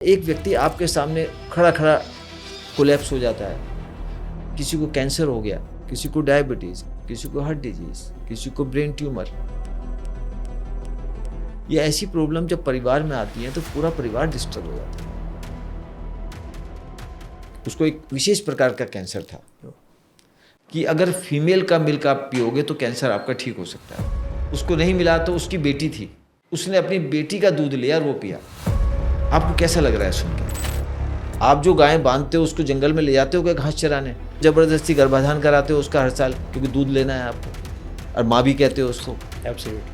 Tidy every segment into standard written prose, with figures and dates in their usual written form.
एक व्यक्ति आपके सामने खड़ा खड़ा कोलैप्स हो जाता है, किसी को कैंसर हो गया, किसी को डायबिटीज, किसी को हार्ट डिजीज, किसी को ब्रेन ट्यूमर। ये ऐसी प्रॉब्लम जब परिवार में आती है तो पूरा परिवार डिस्टर्ब हो जाता है। उसको एक विशेष प्रकार का कैंसर था कि अगर फीमेल का मिल्क आप पियोगे तो कैंसर आपका ठीक हो सकता है। उसको नहीं मिला तो उसकी बेटी थी, उसने अपनी बेटी का दूध लिया और वो पिया। आपको कैसा लग रहा है सुन के? आप जो गायें बांधते हो उसको जंगल में ले जाते हो क्या घास चराने? जबरदस्ती गर्भाधान कराते हो उसका हर साल क्योंकि दूध लेना है आपको, और माँ भी कहते हो उसको।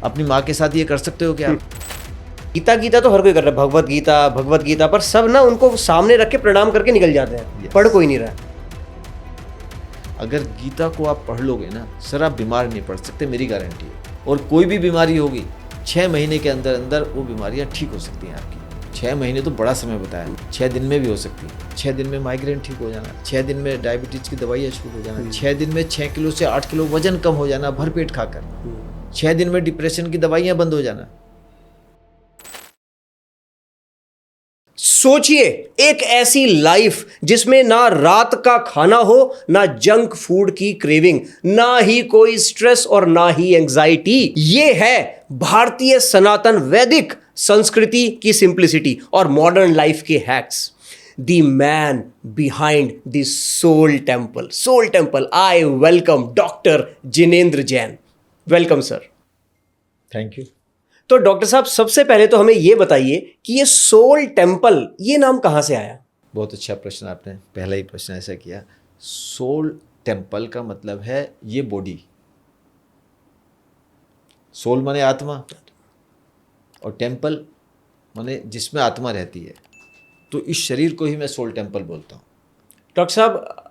अपनी माँ के साथ ये कर सकते हो क्या? गीता तो हर कोई कर रहा है, भगवत गीता पर सब ना उनको सामने रख के प्रणाम करके निकल जाते हैं। पढ़ कोई नहीं रहा। अगर गीता को आप पढ़ लोगे ना सर, आप बीमार नहीं पड़ सकते, मेरी गारंटी है। और कोई भी बीमारी होगी 6 महीने के अंदर अंदर वो बीमारियां ठीक हो सकती हैं आपकी। 6 महीने तो बड़ा समय बताया, 6 दिन में भी हो सकती है। 6 दिन में माइग्रेन ठीक हो जाना, 6 दिन में डायबिटीज की दवाइयाँ शुरू हो जाना, 6 दिन में 6 किलो से 8 किलो वजन कम हो जाना भरपेट खाकर, 6 दिन में डिप्रेशन की दवाइयाँ बंद हो जाना। सोचिए एक ऐसी लाइफ जिसमें ना रात का खाना हो, ना जंक फूड की क्रेविंग, ना ही कोई स्ट्रेस और ना ही एंजाइटी। ये है भारतीय सनातन वैदिक संस्कृति की सिंप्लिसिटी और मॉडर्न लाइफ के hacks. The man behind the soul temple. I welcome doctor Jinendra Jain. Welcome sir. Thank you. तो डॉक्टर साहब, सबसे पहले तो हमें ये बताइए कि ये सोल टेम्पल, ये नाम कहाँ से आया? बहुत अच्छा प्रश्न, आपने पहला ही प्रश्न ऐसा किया। सोल टेम्पल का मतलब है ये बॉडी। सोल माने आत्मा और टेम्पल माने जिसमें आत्मा रहती है, तो इस शरीर को ही मैं सोल टेम्पल बोलता हूँ। डॉक्टर साहब,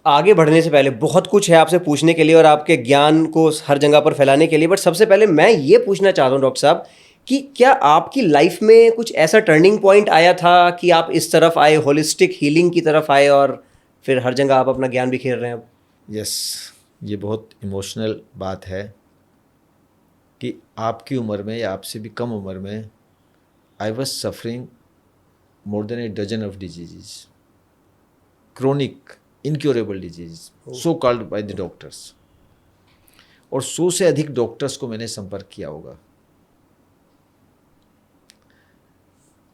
आगे बढ़ने से पहले बहुत कुछ है आपसे पूछने के लिए और आपके ज्ञान को हर जगह पर फैलाने के लिए, बट सबसे पहले मैं ये पूछना चाहता हूँ डॉक्टर साहब कि क्या आपकी लाइफ में कुछ ऐसा टर्निंग पॉइंट आया था कि आप इस तरफ आए, होलिस्टिक हीलिंग की तरफ आए, और फिर हर जगह आप अपना ज्ञान बिखेर रहे हैं अब? यस, ये बहुत इमोशनल बात है कि आपकी उम्र में या आपसे भी कम उम्र में I was suffering more than a dozen of diseases, chronic incurable diseases, so called by the doctors, और 100 से अधिक डॉक्टर्स को मैंने संपर्क किया होगा।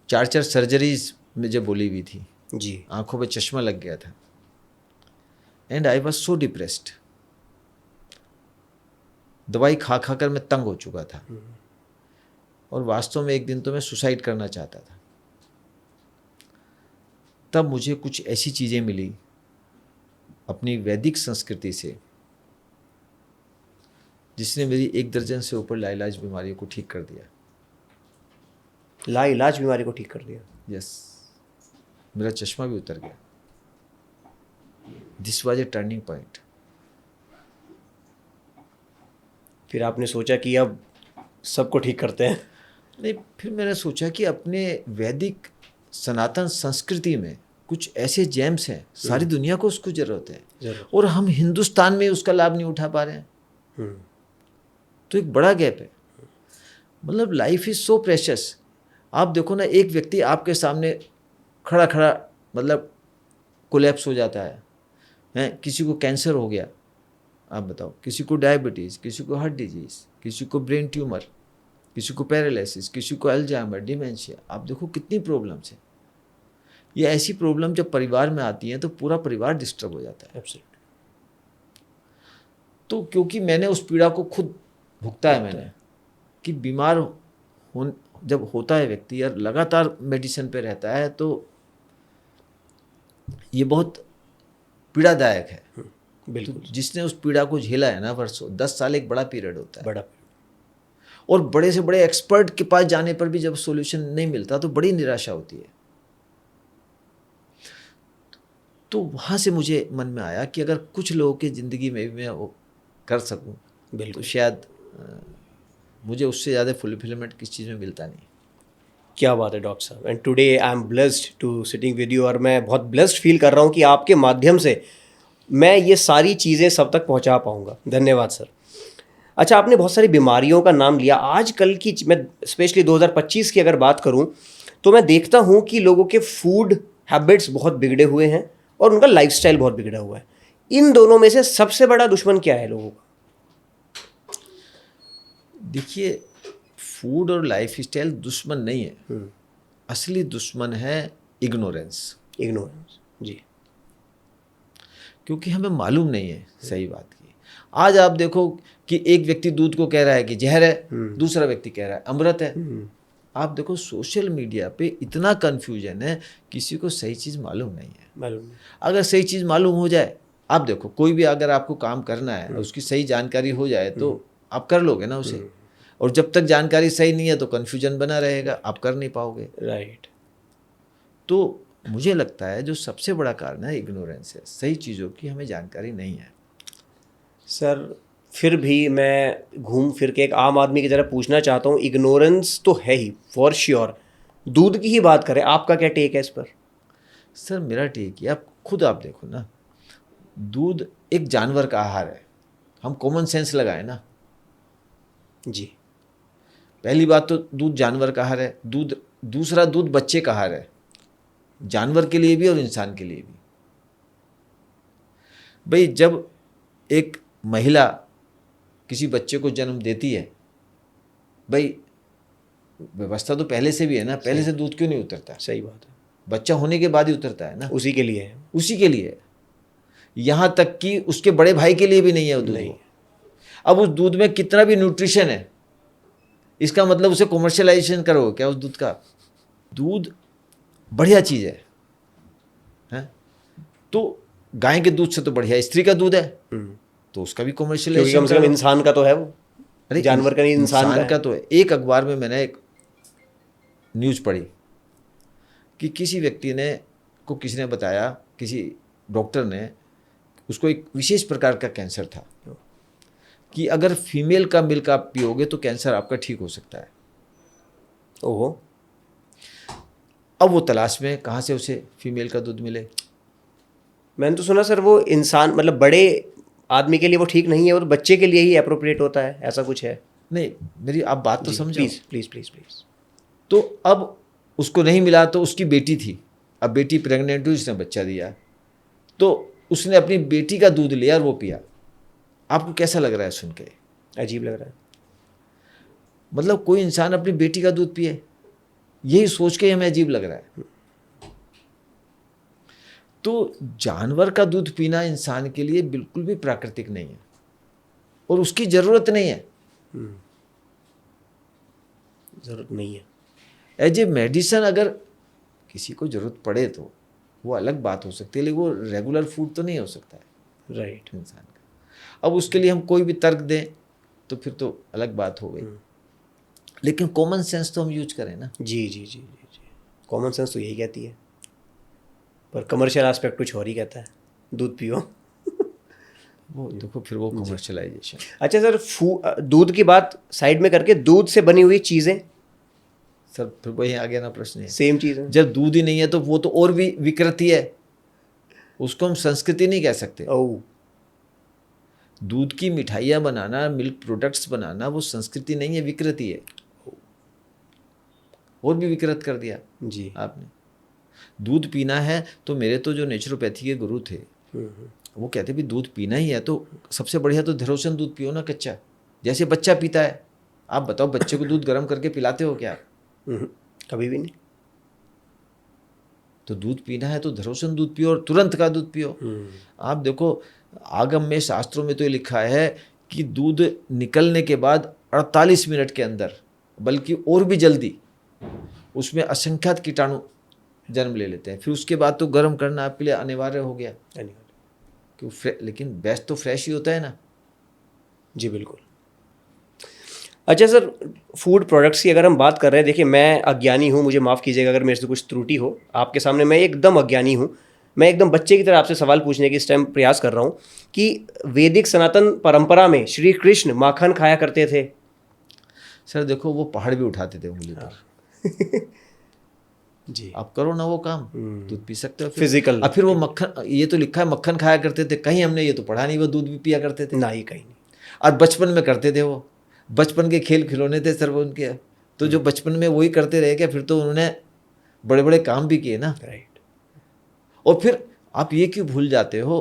4 सर्जरीज मुझे बोली हुई थी जी। आंखों पे चश्मा लग गया था, and I was so depressed. दवाई खा खा कर मैं तंग हो चुका था, और वास्तव में एक दिन तो मैं सुसाइड करना चाहता था। तब मुझे कुछ ऐसी चीज़ें मिली अपनी वैदिक संस्कृति से जिसने मेरी 1 दर्जन से ऊपर लाइलाज बीमारियों को ठीक कर दिया। लाइलाज बीमारी को ठीक कर दिया? यस, मेरा चश्मा भी उतर गया। This was a turning point. फिर आपने सोचा कि अब सबको ठीक करते हैं? नहीं, फिर मैंने सोचा कि अपने वैदिक सनातन संस्कृति में कुछ ऐसे जेम्स हैं, सारी दुनिया को उसको जरूरत है, और हम हिंदुस्तान में उसका लाभ नहीं उठा पा रहे हैं। तो एक बड़ा गैप है। मतलब लाइफ इज सो प्रेशियस। आप देखो ना, एक व्यक्ति आपके सामने खड़ा खड़ा मतलब कोलैप्स हो जाता है, किसी को कैंसर हो गया, आप बताओ, किसी को डायबिटीज़, किसी को हार्ट डिजीज, किसी को ब्रेन ट्यूमर, किसी को पैरालिसिस, किसी को अल्जाइमर, डिमेंशिया। आप देखो कितनी प्रॉब्लम्स है। ये ऐसी प्रॉब्लम जब परिवार में आती है तो पूरा परिवार डिस्टर्ब हो जाता है। Absolutely. तो क्योंकि मैंने उस पीड़ा को खुद भुगता है मैंने, कि बीमार जब होता है व्यक्ति और लगातार मेडिसिन पे रहता है तो ये बहुत पीड़ादायक है। बिल्कुल। तो जिसने उस पीड़ा को झेला है ना वर्षों, 10 साल एक बड़ा पीरियड होता है। बड़ा। और बड़े से बड़े एक्सपर्ट के पास जाने पर भी जब सॉल्यूशन नहीं मिलता तो बड़ी निराशा होती है। तो वहाँ से मुझे मन में आया कि अगर कुछ लोगों की ज़िंदगी में भी मैं वो कर सकूँ तो शायद मुझे उससे ज़्यादा फुलफिलमेंट किस चीज़ में मिलता नहीं। क्या बात है डॉक्टर साहब। And today I am blessed to sitting with you, और मैं बहुत ब्लेस्ड फील कर रहा हूँ कि आपके माध्यम से मैं ये सारी चीज़ें सब तक पहुँचा पाऊँगा। धन्यवाद सर। अच्छा, आपने बहुत सारी बीमारियों का नाम लिया। आजकल की मैं स्पेशली 2025 की अगर बात करूँ तो मैं देखता हूँ कि लोगों के फूड हैबिट्स बहुत बिगड़े हुए हैं और उनका लाइफस्टाइल बहुत बिगड़ा हुआ है। इन दोनों में से सबसे बड़ा दुश्मन क्या है लोगों का? देखिए, फूड और लाइफ स्टाइल दुश्मन नहीं है, असली दुश्मन है इग्नोरेंस। इग्नोरेंस, जी। क्योंकि हमें मालूम नहीं है सही बात की। आज आप देखो कि एक व्यक्ति दूध को कह रहा है कि जहर है, दूसरा व्यक्ति कह रहा है अमृत है। आप देखो सोशल मीडिया पे इतना कन्फ्यूजन है, किसी को सही चीज़ मालूम नहीं है। मालूम नहीं। अगर सही चीज़ मालूम हो जाए, आप देखो कोई भी अगर आपको काम करना है, उसकी सही जानकारी हो जाए तो आप कर लोगे ना उसे। और जब तक जानकारी सही नहीं है तो कन्फ्यूजन बना रहेगा, आप कर नहीं पाओगे। राइट। तो मुझे लगता है जो सबसे बड़ा कारण है इग्नोरेंस है, सही चीज़ों की हमें जानकारी नहीं है। सर फिर भी मैं घूम फिर के एक आम आदमी की तरह पूछना चाहता हूँ, इग्नोरेंस तो है ही फॉर श्योर। दूध की ही बात करें, आपका क्या टेक है इस पर? सर मेरा टेक है, आप देखो ना, दूध एक जानवर का आहार है। हम कॉमन सेंस लगाए ना जी। पहली बात तो दूध जानवर का आहार है, दूसरा दूध बच्चे का आहार है, जानवर के लिए भी और इंसान के लिए भी। भाई जब एक महिला किसी बच्चे को जन्म देती है, भाई व्यवस्था तो पहले से भी है ना, पहले से दूध क्यों नहीं उतरता? सही बात है। बच्चा होने के बाद ही उतरता है ना, उसी के लिए है। उसी के लिए। यहाँ तक कि उसके बड़े भाई के लिए भी नहीं है वो दूध। नहीं। अब उस दूध में कितना भी न्यूट्रिशन है, इसका मतलब उसे कॉमर्शियलाइजेशन करो क्या उस दूध का? दूध बढ़िया चीज़ है? तो गाय के दूध से तो बढ़िया स्त्री का दूध है, तो उसका भी कॉमर्शियलाइजेशन कम से कम इंसान का तो है वो। अरे जानवर का नहीं, इंसान का तो है। एक अखबार में मैंने एक न्यूज़ पढ़ी कि किसी व्यक्ति ने को किसी ने बताया, किसी डॉक्टर ने, उसको एक विशेष प्रकार का कैंसर था कि अगर फीमेल का मिल्क आप पियोगे तो कैंसर आपका ठीक हो सकता है। ओहो। अब वो तलाश में कहाँ से उसे फीमेल का दूध मिले। मैंने तो सुना सर वो इंसान मतलब बड़े आदमी के लिए वो ठीक नहीं है, वो तो बच्चे के लिए ही अप्रोप्रिएट होता है, ऐसा कुछ है? नहीं, मेरी आप बात तो समझो प्लीज प्लीज प्लीज प्लीज। तो अब उसको नहीं मिला, तो उसकी बेटी थी, अब बेटी प्रेग्नेंट हुई, उसने बच्चा दिया, तो उसने अपनी बेटी का दूध लिया और वो पिया। आपको कैसा लग रहा है सुन के? अजीब लग रहा है। मतलब कोई इंसान अपनी बेटी का दूध पिए, यही सोच के हमें अजीब लग रहा है। तो जानवर का दूध पीना इंसान के लिए बिल्कुल भी प्राकृतिक नहीं है और उसकी ज़रूरत नहीं है। ज़रूरत नहीं है। एज ए मेडिसन अगर किसी को ज़रूरत पड़े तो वो अलग बात हो सकती है, लेकिन वो रेगुलर फूड तो नहीं हो सकता है राइट इंसान का। अब उसके लिए हम कोई भी तर्क दें तो फिर तो अलग बात हो गई, लेकिन कॉमन सेंस तो हम यूज करें ना। जी जी जी जी जी, कॉमन सेंस तो यही कहती है, पर कमर्शियल एस्पेक्ट कुछ और ही कहता है, दूध पियो। वो देखो फिर वो कमर्शियलाइजेशन। अच्छा सर, दूध की बात साइड में करके दूध से बनी हुई चीज़ें, सर फिर वही आ गया ना प्रश्न, सेम चीज़ है। जब दूध ही नहीं है तो वो तो और भी विकृति है, उसको हम संस्कृति नहीं कह सकते। ओह, दूध की मिठाइयाँ बनाना, मिल्क प्रोडक्ट्स बनाना वो संस्कृति नहीं है, विकृति है। और भी विकृत कर दिया जी आपने। दूध पीना है तो मेरे तो जो नेचुरोपैथी के गुरु थे वो कहते भी दूध पीना ही है तो सबसे बढ़िया तो धरोशन दूध पियो ना, कच्चा, जैसे बच्चा पीता है। आप बताओ बच्चे को दूध गर्म करके पिलाते हो क्या? कभी भी नहीं। तो दूध पीना है तो धरोशन दूध पियो और तुरंत का दूध पियो। आप देखो आगम में, शास्त्रों में तो ये लिखा है कि दूध निकलने के बाद 48 मिनट के अंदर, बल्कि और भी जल्दी, उसमें असंख्यात कीटाणु जन्म ले लेते हैं। फिर उसके बाद तो गर्म करना आपके लिए अनिवार्य हो गया, लेकिन बेस्ट तो फ्रेश ही होता है ना। जी बिल्कुल। अच्छा सर, फूड प्रोडक्ट्स की अगर हम बात कर रहे हैं, देखिए मैं अज्ञानी हूँ, मुझे माफ़ कीजिएगा अगर मेरे से कुछ त्रुटि हो। आपके सामने मैं एकदम अज्ञानी हूँ, मैं एकदम बच्चे की तरह आपसे सवाल पूछने की इस टाइम प्रयास कर रहा हूँ कि वैदिक सनातन परंपरा में श्री कृष्ण माखन खाया करते थे। सर देखो वो पहाड़ भी उठाते थे उंगली पर। जी आप करो ना वो काम, दूध पी सकते हो फिजिकल। अब फिर वो मक्खन, ये तो लिखा है मक्खन खाया करते थे, कहीं हमने ये तो पढ़ा नहीं वो दूध भी पिया करते थे। ना ही कहीं नहीं। और बचपन में करते थे, वो बचपन के खेल खिलौने थे सर वो उनके। तो जो बचपन में वही करते रहे क्या, फिर तो उन्होंने बड़े बड़े काम भी किए ना। राइट। और फिर आप ये क्यों भूल जाते हो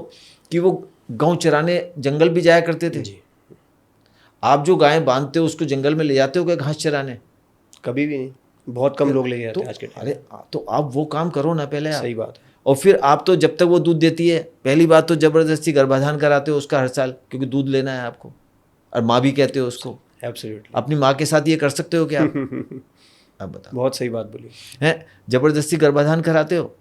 कि वो गांव चराने जंगल भी जाया करते थे। जी। आप जो गायें बांधते हो उसको जंगल में ले जाते हो क्या घास चराने? कभी भी नहीं, बहुत कम लोग ले जाते हैं आज के टाइम। अरे तो आप वो काम करो ना पहले आप। सही बात है। और फिर आप तो जब तक वो दूध देती है, पहली बात तो जबरदस्ती गर्भाधान कराते हो उसका हर साल, क्योंकि दूध लेना है आपको, और माँ भी कहते हो उसको। एब्सोल्युटली। अपनी माँ के साथ ये कर सकते हो क्या आप? अब बताओ। बहुत सही बात बोली हैं, जबरदस्ती गर्भाधान कराते हो,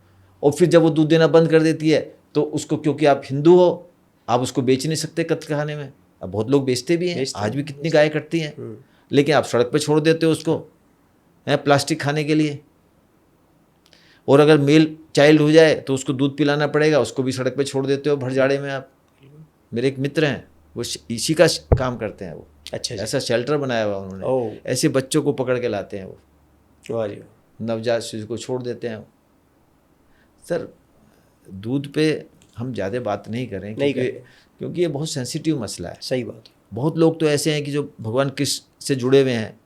और फिर जब वो दूध देना बंद कर देती है तो उसको, क्योंकि आप हिंदू हो, आप उसको बेच नहीं सकते कत्ल खाने में। अब बहुत लोग बेचते भी हैं, आज भी कितनी गाय कटती हैं, लेकिन आप सड़क पे छोड़ देते हो उसको, है प्लास्टिक खाने के लिए। और अगर मेल चाइल्ड हो जाए तो उसको दूध पिलाना पड़ेगा, उसको भी सड़क पे छोड़ देते हो भर जाड़े में आप। मेरे एक मित्र हैं, वो इसी का काम करते हैं। वो अच्छा ऐसा शेल्टर बनाया हुआ उन्होंने, ओह। ऐसे बच्चों को पकड़ के लाते हैं वो, वाह जी। नवजात शिशु को छोड़ देते हैं। सर दूध पे हम ज़्यादा बात नहीं करें, क्योंकि ये बहुत सेंसिटिव मसला है। सही बात है। बहुत लोग तो ऐसे हैं कि जो भगवान कृष्ण से जुड़े हुए हैं,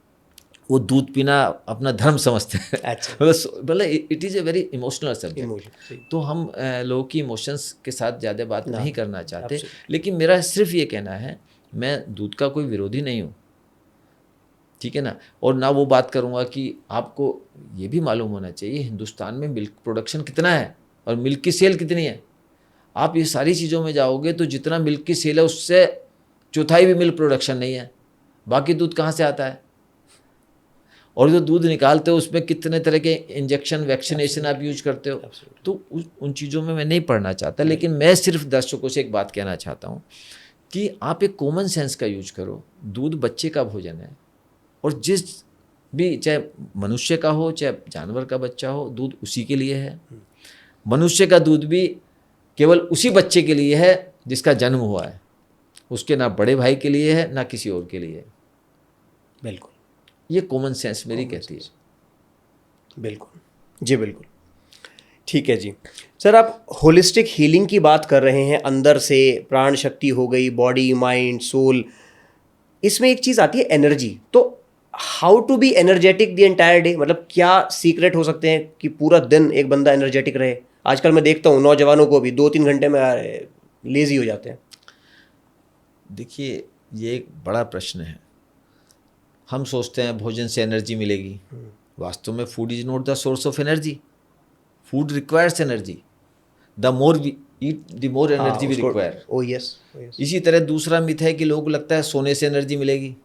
वो दूध पीना अपना धर्म समझते हैं। अच्छा। मतलब it is a very emotional subject. तो हम लोगों की इमोशंस के साथ ज़्यादा बात नहीं करना चाहते। लेकिन मेरा सिर्फ ये कहना है, मैं दूध का कोई विरोधी नहीं हूँ, ठीक है ना। और ना वो बात करूँगा कि आपको ये भी मालूम होना चाहिए हिंदुस्तान में मिल्क प्रोडक्शन कितना है और मिल्क की सेल कितनी है। आप ये सारी चीज़ों में जाओगे तो जितना मिल्क की सेल है उससे चौथाई भी मिल्क प्रोडक्शन नहीं है। बाकी दूध कहाँ से आता है? और जो दूध निकालते हो उसमें कितने तरह के इंजेक्शन वैक्सीनेशन आप यूज करते हो। तो उन चीज़ों में मैं नहीं पढ़ना चाहता। लेकिन मैं सिर्फ दर्शकों से एक बात कहना चाहता हूँ कि आप एक कॉमन सेंस का यूज करो। दूध बच्चे का भोजन है, और जिस भी, चाहे मनुष्य का हो चाहे जानवर का बच्चा हो, दूध उसी के लिए है। मनुष्य का दूध भी केवल उसी बच्चे के लिए है जिसका जन्म हुआ है, उसके ना बड़े भाई के लिए है ना किसी और के लिए है। बिल्कुल, ये कॉमन सेंस मेरी कहती है। बिल्कुल जी, बिल्कुल ठीक है जी। सर आप होलिस्टिक हीलिंग की बात कर रहे हैं, अंदर से प्राण शक्ति हो गई, बॉडी माइंड सोल, इसमें एक चीज़ आती है एनर्जी। तो how to be energetic the entire day, मतलब क्या सीक्रेट हो सकते हैं कि पूरा दिन एक बंदा एनर्जेटिक रहे? आजकल मैं देखता हूँ नौजवानों को भी 2-3 घंटे में लेजी हो जाते हैं। देखिए ये एक बड़ा प्रश्न है। हम सोचते हैं भोजन से एनर्जी मिलेगी, वास्तव में food is not the source of energy. Food requires energy. The more we eat the more energy we require. Oh yes. इसी तरह दूसरा मिथ है कि लोगों को लगता है सोने से एनर्जी मिलेगी,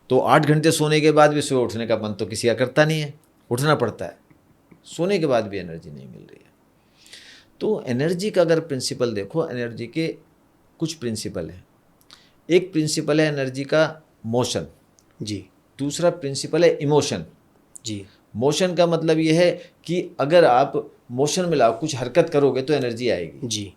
तो 8 घंटे सोने के बाद भी सुबह उठने का मन तो किसी का करता नहीं है, उठना पड़ता है, सोने के बाद भी एनर्जी नहीं मिल रही है। तो एनर्जी का अगर प्रिंसिपल देखो, एनर्जी के कुछ प्रिंसिपल हैं। एक प्रिंसिपल है एनर्जी का मोशन जी, दूसरा प्रिंसिपल है इमोशन जी। मोशन का मतलब ये है कि अगर आप मोशन में लाओ, कुछ हरकत करोगे तो एनर्जी आएगी जी,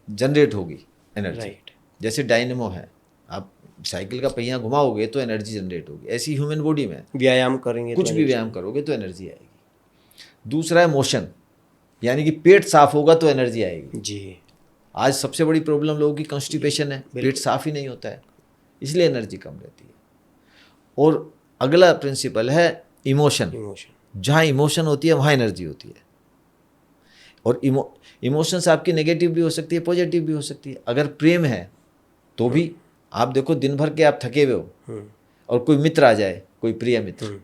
जनरेट होगी एनर्जी। राइट। जैसे डायनेमो है, आप साइकिल का पहिया घुमाओगे तो एनर्जी जनरेट होगी। ऐसी ह्यूमन बॉडी में व्यायाम करेंगे, कुछ भी व्यायाम करोगे तो एनर्जी आएगी। दूसरा है मोशन, यानी कि पेट साफ होगा तो एनर्जी आएगी जी। आज सबसे बड़ी प्रॉब्लम लोगों की कॉन्स्टिपेशन है, पेट साफ ही नहीं होता है, इसलिए एनर्जी कम रहती है। और अगला प्रिंसिपल है इमोशन। जहाँ इमोशन होती है वहाँ एनर्जी होती है। और इमोशंस आपकी नेगेटिव भी हो सकती है, पॉजिटिव भी हो सकती है। अगर प्रेम है तो भी आप देखो, दिन भर के आप थके हुए हो और कोई मित्र आ जाए, कोई प्रिय मित्र,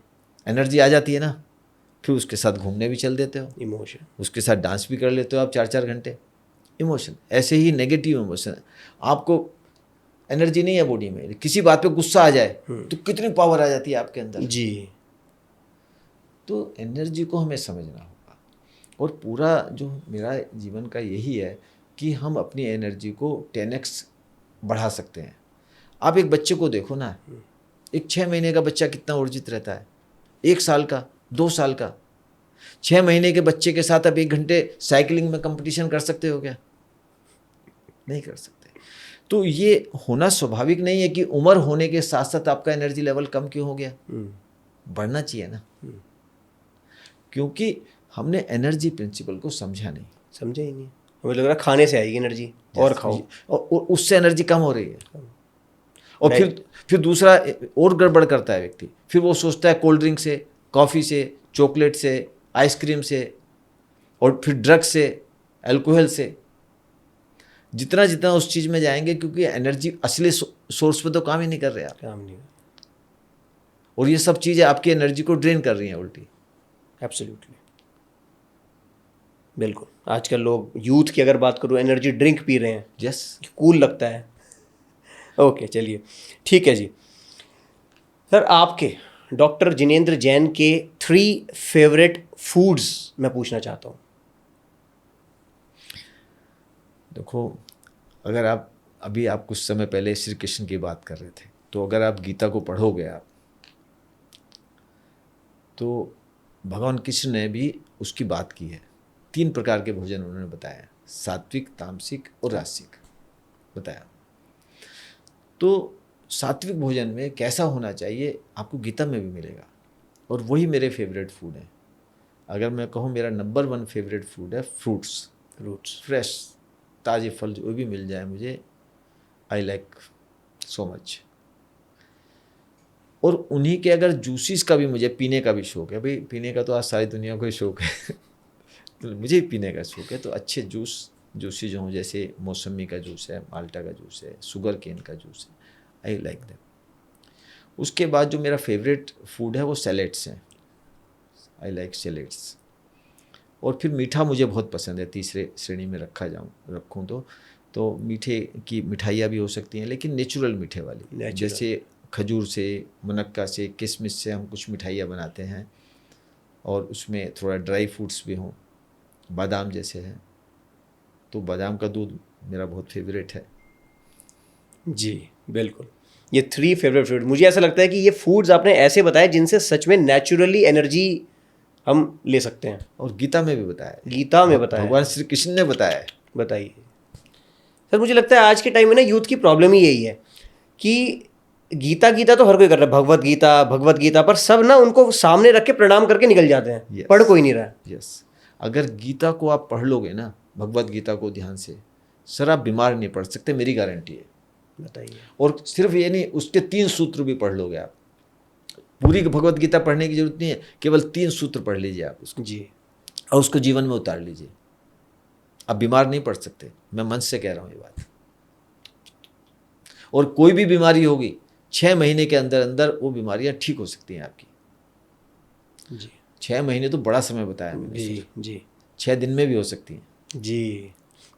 एनर्जी आ जाती है ना, फिर उसके साथ घूमने भी चल देते हो, इमोशन, उसके साथ डांस भी कर लेते हो आप 4-4 घंटे। इमोशन ऐसे ही नेगेटिव इमोशन, आपको एनर्जी नहीं है बॉडी में, किसी बात पे गुस्सा आ जाए तो कितनी पावर आ जाती है आपके अंदर जी। तो एनर्जी को हमें समझना होगा। और पूरा जो मेरा जीवन का यही है कि हम अपनी एनर्जी को 10x बढ़ा सकते हैं। आप एक बच्चे को देखो ना, एक 6 महीने का बच्चा कितना ऊर्जित रहता है, 1 साल का, 2 साल का। 6 महीने के बच्चे के साथ आप 1 घंटे साइकिलिंग में कंपटीशन कर सकते हो क्या? नहीं कर सकते। तो ये होना स्वाभाविक नहीं है कि उम्र होने के साथ साथ आपका एनर्जी लेवल कम क्यों हो गया, बढ़ना चाहिए ना। क्योंकि हमने एनर्जी प्रिंसिपल को समझा ही नहीं। मुझे लग रहा खाने से आएगी एनर्जी, और खाओ, और उससे एनर्जी कम हो रही है। और फिर दूसरा और गड़बड़ करता है व्यक्ति, फिर वो सोचता है कोल्ड ड्रिंक से, कॉफ़ी से, चॉकलेट से, आइसक्रीम से और फिर ड्रग्स से, अल्कोहल से। जितना जितना उस चीज़ में जाएंगे, क्योंकि एनर्जी असली सोर्स पे तो काम ही नहीं कर रहे आप, काम नहीं। और ये सब चीज़ें आपकी एनर्जी को ड्रेन कर रही हैं उल्टी। एब्सोल्युटली, बिल्कुल। आजकल लोग, यूथ की अगर बात करूँ, एनर्जी ड्रिंक पी रहे हैं। यस, कूल लगता है। ओके, चलिए, ठीक है जी। सर, आपके डॉक्टर जिनेंद्र जैन के 3 फेवरेट फूड्स मैं पूछना चाहता हूँ। देखो, अगर आप कुछ समय पहले श्री कृष्ण की बात कर रहे थे, तो अगर आप गीता को पढ़ोगे आप, तो भगवान कृष्ण ने भी उसकी बात की है। 3 प्रकार के भोजन उन्होंने बताया, सात्विक, तामसिक और राजसिक बताया। तो सात्विक भोजन में कैसा होना चाहिए आपको गीता में भी मिलेगा, और वही मेरे फेवरेट फूड है। अगर मैं कहूँ मेरा नंबर 1 फेवरेट फूड है फ्रूट्स। फ्रेश ताज़े फल जो भी मिल जाए मुझे, आई लाइक सो मच। और उन्हीं के अगर जूसेस का भी मुझे पीने का भी शौक है। भाई, पीने का तो आज सारी दुनिया को ही शौक है तो मुझे भी पीने का शौक है। तो अच्छे जूसेस जो हों, जैसे मौसमी का जूस है, माल्टा का जूस है, शुगर केन का जूस है, आई लाइक दैट। उसके बाद जो मेरा फेवरेट फूड है वो सैलेड्स हैं, आई लाइक सैलेड्स। और फिर मीठा मुझे बहुत पसंद है, तीसरे श्रेणी में रखूँ तो मीठे की मिठाइयाँ भी हो सकती हैं, लेकिन नेचुरल मीठे वाली, जैसे खजूर से, मुनक्का से, किशमिश से हम कुछ मिठाइयाँ बनाते हैं, और उसमें थोड़ा ड्राई फ्रूट्स भी हों, बादाम जैसे हैं। तो बादाम का दूध मेरा बहुत फेवरेट है जी। बिल्कुल, ये 3 फेवरेट फूड, मुझे ऐसा लगता है कि ये फूड्स आपने ऐसे बताए जिनसे सच में नेचुरली एनर्जी हम ले सकते हैं। और गीता में भी बताया, गीता में बताया, भगवान श्री कृष्ण ने बताया है। बताइए सर। मुझे लगता है आज के टाइम में ना यूथ की प्रॉब्लम ही यही है कि गीता तो हर कोई कर रहा है, भगवत गीता, पर सब ना उनको सामने रख के प्रणाम करके निकल जाते हैं। Yes. पढ़ कोई नहीं रहा है। यस, अगर गीता को आप पढ़ लोगे ना, भगवत गीता को ध्यान से, सर आप बीमार नहीं पड़ सकते, मेरी गारंटी है। बताइए। और सिर्फ ये नहीं, उसके 3 सूत्र भी पढ़ लोगे आप। पूरी भगवत गीता पढ़ने की जरूरत नहीं है, केवल 3 सूत्र पढ़ लीजिए आप उसको जी, और उसको जीवन में उतार लीजिए। आप बीमार नहीं पड़ सकते, मैं मन से कह रहा हूँ ये बात। और कोई भी बीमारी होगी, 6 महीने के अंदर अंदर वो बीमारियां ठीक हो सकती हैं आपकी। जी, 6 महीने तो बड़ा समय बताया मैंने। जी 6 दिन में भी हो सकती हैं।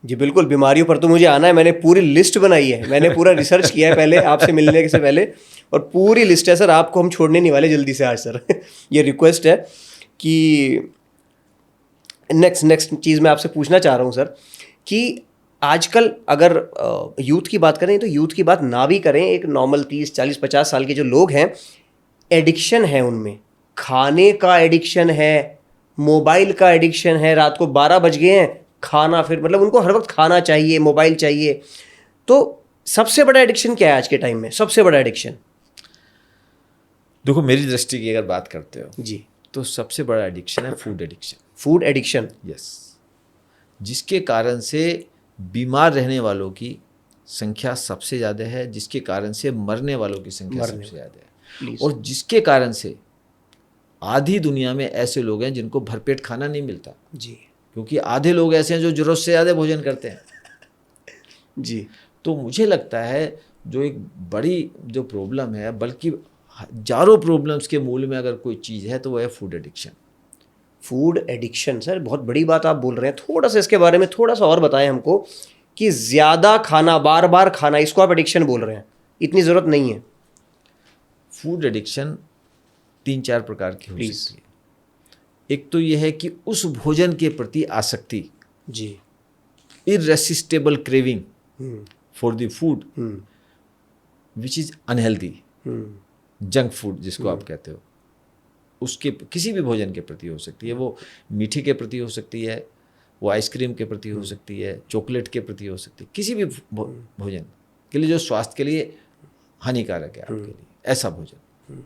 जी, बिल्कुल। बीमारियों पर तो मुझे आना है, मैंने पूरी लिस्ट बनाई है, मैंने पूरा रिसर्च किया है पहले आपसे मिलने से पहले, और पूरी लिस्ट है सर। आपको हम छोड़ने नहीं वाले जल्दी से आज सर ये रिक्वेस्ट है कि नेक्स्ट चीज़ मैं आपसे पूछना चाह रहा हूँ सर, कि आजकल अगर यूथ की बात करें, तो यूथ की बात ना भी करें, एक नॉर्मल 30, 40, 50 साल के जो लोग हैं, एडिक्शन है उनमें। खाने का एडिक्शन है, मोबाइल का एडिक्शन है। रात को 12 बज गए हैं, खाना, फिर मतलब उनको हर वक्त खाना चाहिए, मोबाइल चाहिए। तो सबसे बड़ा एडिक्शन क्या है आज के टाइम में? सबसे बड़ा एडिक्शन, देखो मेरी दृष्टि की अगर बात करते हो जी, तो सबसे बड़ा एडिक्शन है food addiction. Food addiction, yes, जिसके कारण से बीमार रहने वालों की संख्या सबसे ज़्यादा है, जिसके कारण से मरने वालों की संख्या सबसे ज़्यादा है, और जिसके कारण से आधी दुनिया में ऐसे लोग हैं जिनको भरपेट खाना नहीं मिलता। जी, क्योंकि आधे लोग ऐसे हैं जो ज़रूरत से ज़्यादा भोजन करते हैं। जी, तो मुझे लगता है जो एक बड़ी जो प्रॉब्लम है, बल्कि हजारों प्रॉब्लम्स के मूल में अगर कोई चीज़ है तो वो है food addiction. Food addiction sir, बहुत बड़ी बात आप बोल रहे हैं। थोड़ा सा इसके बारे में थोड़ा सा और बताएं हमको, कि ज़्यादा खाना, बार बार खाना, इसको आप एडिक्शन बोल रहे हैं, इतनी ज़रूरत नहीं है। फूड एडिक्शन 3-4 प्रकार की हो सकती है। एक तो यह है कि उस भोजन के प्रति आसक्ति, जी, irresistible craving for the food which is unhealthy, junk food जिसको आप कहते हो, उसके किसी भी भोजन के प्रति हो सकती है। वो मीठे के प्रति हो सकती है, वो आइसक्रीम के प्रति हो सकती है, चॉकलेट के प्रति हो सकती है, किसी भी भोजन के लिए जो स्वास्थ्य के लिए हानिकारक है आपके लिए, ऐसा भोजन।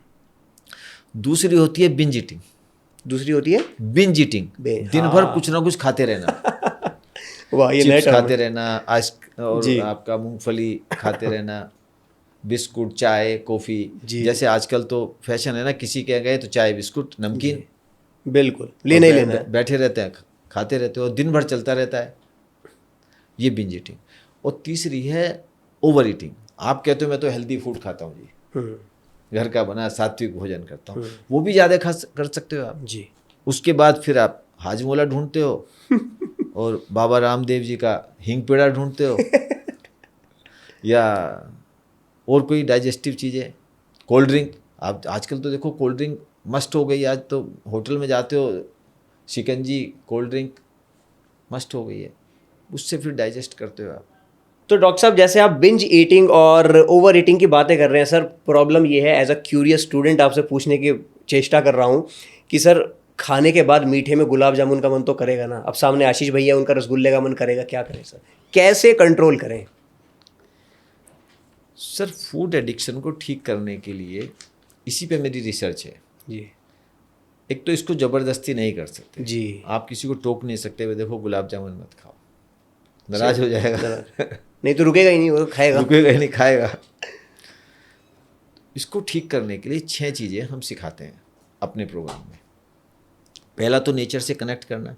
दूसरी होती है बिंज ईटिंग। दूसरी होती है बिंज ईटिंग, दिन भर कुछ ना कुछ खाते रहना वाह, ये चिप्स खाते रहना, और आपका मूंगफली खाते रहना, बिस्कुट, चाय, कॉफ़ी। जैसे आजकल तो फैशन है ना, किसी के गए तो चाय, बिस्कुट, नमकीन, बिल्कुल, लेना ही लेना है। बैठे रहते हैं, खाते रहते हो, और दिन भर चलता रहता है, ये बिंज ईटिंग। और तीसरी है ओवर ईटिंग। आप कहते हो मैं तो हेल्दी फूड खाता हूँ जी, घर का बना सात्विक भोजन करता हूँ, वो भी ज़्यादा कर सकते हो आप जी। उसके बाद फिर आप हाजमोला ढूंढते हो और बाबा रामदेव जी का हींग पेड़ा ढूंढते हो या और कोई डाइजेस्टिव चीज़ें, कोल्ड ड्रिंक। आप आजकल तो देखो कोल्ड ड्रिंक मस्ट हो गई, आज तो होटल में जाते हो शिकंजी कोल्ड ड्रिंक मस्ट हो गई है, उससे फिर डाइजेस्ट करते हो आप। तो डॉक्टर साहब, जैसे आप बिंज ईटिंग और ओवर ईटिंग की बातें कर रहे हैं सर, प्रॉब्लम ये है, एज अ क्यूरियस स्टूडेंट आपसे पूछने की चेष्टा कर रहा हूँ कि सर खाने के बाद मीठे में गुलाब जामुन का मन तो करेगा ना। अब सामने आशीष भैया, उनका रसगुल्ले का मन करेगा, क्या करें सर, कैसे कंट्रोल करें? सर फूड एडिक्शन को ठीक करने के लिए इसी पे मेरी रिसर्च है जी एक तो इसको ज़बरदस्ती नहीं कर सकते जी। आप किसी को टोक नहीं सकते, वे देखो गुलाब जामुन मत खाओ, नाराज हो जाएगा नहीं तो रुकेगा ही नहीं, वो खाएगा। रुकेगा ही नहीं, खाएगा। इसको ठीक करने के लिए 6 चीज़ें हम सिखाते हैं अपने प्रोग्राम में। पहला तो नेचर से कनेक्ट करना,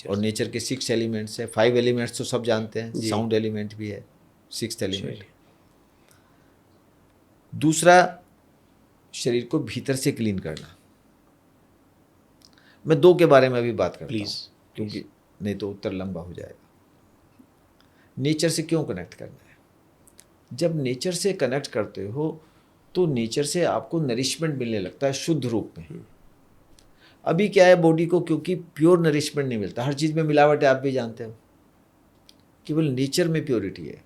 और नेचर के 6 एलिमेंट्स है। 5 एलिमेंट्स तो सब जानते हैं, साउंड एलिमेंट भी है, 6th एलिमेंट। दूसरा, शरीर को भीतर से क्लीन करना। मैं 2 के बारे में अभी बात करता हूँ क्योंकि नहीं तो उत्तर लंबा हो जाएगा। नेचर से क्यों कनेक्ट करना है? जब नेचर से कनेक्ट करते हो तो नेचर से आपको नरिशमेंट मिलने लगता है शुद्ध रूप में। अभी क्या है, बॉडी को क्योंकि प्योर नरिशमेंट नहीं मिलता, हर चीज़ में मिलावट है, आप भी जानते हो। केवल नेचर में प्योरिटी है।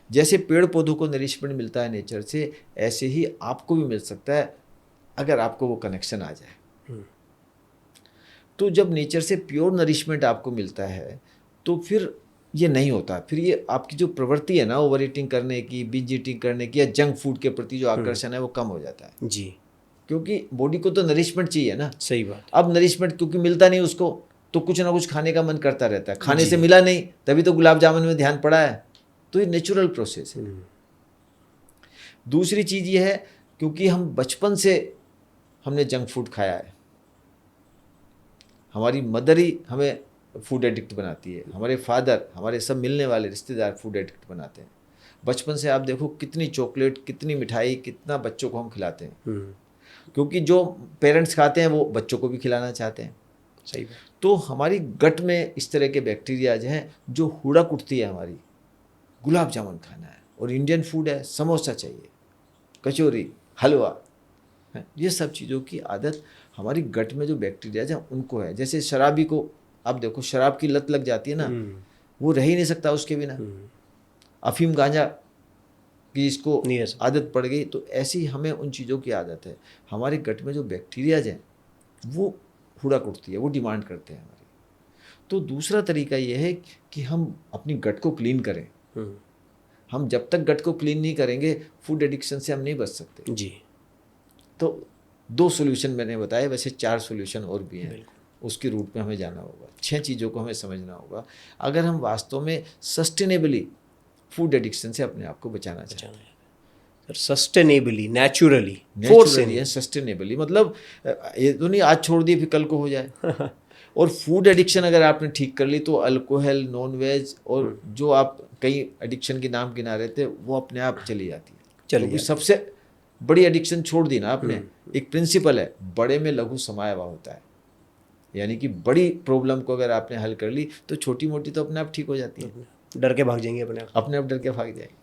जैसे पेड़ पौधों को नरिशमेंट मिलता है नेचर से, ऐसे ही आपको भी मिल सकता है अगर आपको वो कनेक्शन आ जाए। तो जब नेचर से प्योर नरिशमेंट आपको मिलता है तो फिर ये नहीं होता, फिर ये आपकी जो प्रवृत्ति है ना ओवर ईटिंग करने की, बिंज ईटिंग करने की, या जंक फूड के प्रति जो आकर्षण है वो कम हो जाता है जी। क्योंकि बॉडी को तो नरिशमेंट चाहिए ना। सही बात। अब नरिशमेंट क्योंकि मिलता नहीं उसको, तो कुछ ना कुछ खाने का मन करता रहता है। खाने से मिला नहीं, तभी तो गुलाब जामुन में ध्यान पड़ा है। तो ये नेचुरल प्रोसेस है। दूसरी चीज़ ये है, क्योंकि हम बचपन से हमने जंक फूड खाया है, हमारी मदर ही हमें फूड एडिक्ट बनाती है, हमारे फादर, हमारे सब मिलने वाले रिश्तेदार फूड एडिक्ट बनाते हैं। बचपन से आप देखो कितनी चॉकलेट, कितनी मिठाई, कितना बच्चों को हम खिलाते हैं, क्योंकि जो पेरेंट्स खाते हैं वो बच्चों को भी खिलाना चाहते हैं। सही बात। तो हमारी गट में इस तरह के बैक्टीरियाज हैं जो हुड़क उठती है हमारी, गुलाब जामुन खाना है, और इंडियन फूड है, समोसा चाहिए, कचौरी, हलवा, ये सब चीज़ों की आदत हमारी गट में जो बैक्टीरियाज हैं उनको है। जैसे शराबी को आप देखो, शराब की लत लग जाती है ना, वो रह ही नहीं सकता उसके बिना। अफीम गांजा की इसको आदत पड़ गई, तो ऐसी हमें उन चीज़ों की आदत है। हमारे गट में जो बैक्टीरियाज हैं वो हुड़क उठती है, वो डिमांड करते हैं हमारी। तो दूसरा तरीका ये है कि हम अपनी गट को क्लीन करें। हम जब तक गट को क्लीन नहीं करेंगे, फूड एडिक्शन से हम नहीं बच सकते जी। तो 2 सोल्यूशन मैंने बताए, वैसे 4 सोल्यूशन और भी हैं, उसकी रूट में हमें जाना होगा। 6 चीज़ों को हमें समझना होगा अगर हम वास्तव में सस्टेनेबली फूड एडिक्शन से अपने आप को बचाना चाहते हैं। सस्टेनेबली, नेचुरली है। सस्टेनेबली मतलब ये तो नहीं आज छोड़ दिए फिर कल को हो जाए। और फूड एडिक्शन अगर आपने ठीक कर ली तो अल्कोहल, नॉन वेज और जो आप कई एडिक्शन के नाम गिना रहे थे वो अपने आप चली जाती है। क्योंकि सबसे बड़ी एडिक्शन छोड़ दी ना आपने, एक प्रिंसिपल है, बड़े में लघु समाया हुआ होता है। यानी कि बड़ी प्रॉब्लम को अगर आपने हल कर ली तो छोटी मोटी तो अपने आप ठीक हो जाती है, डर के भाग जाएंगे अपने आप डर के भाग जाएंगे।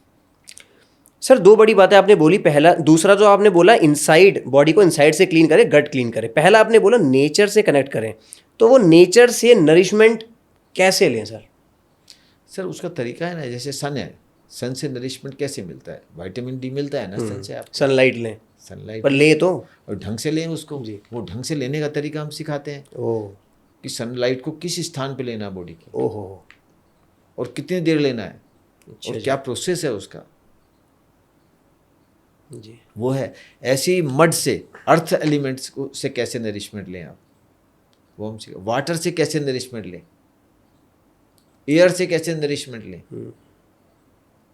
सर 2 बड़ी बातें आपने बोली। पहला, दूसरा जो आपने बोला इनसाइड, बॉडी को इनसाइड से क्लीन करें, गट क्लीन करें। पहला आपने बोला नेचर से कनेक्ट करें, तो वो नेचर से नरिशमेंट कैसे लें सर? सर उसका तरीका है ना, जैसे सन है, सन से नरिशमेंट कैसे मिलता है? विटामिन डी मिलता है ना सन से। आप सनलाइट लें, सनलाइट पर ले तो और ढंग से लें उसको जी। वो ढंग से लेने का तरीका हम सिखाते हैं कि सनलाइट को किस स्थान पे लेना है बॉडी की, और कितनी देर लेना है, और क्या प्रोसेस है उसका जी। वो है ऐसे ही मड से, अर्थ एलिमेंट्स को से कैसे नरिशमेंट लें आप, वो हम सीखें। वाटर से कैसे नरिशमेंट लें, एयर से कैसे नरिशमेंट लें,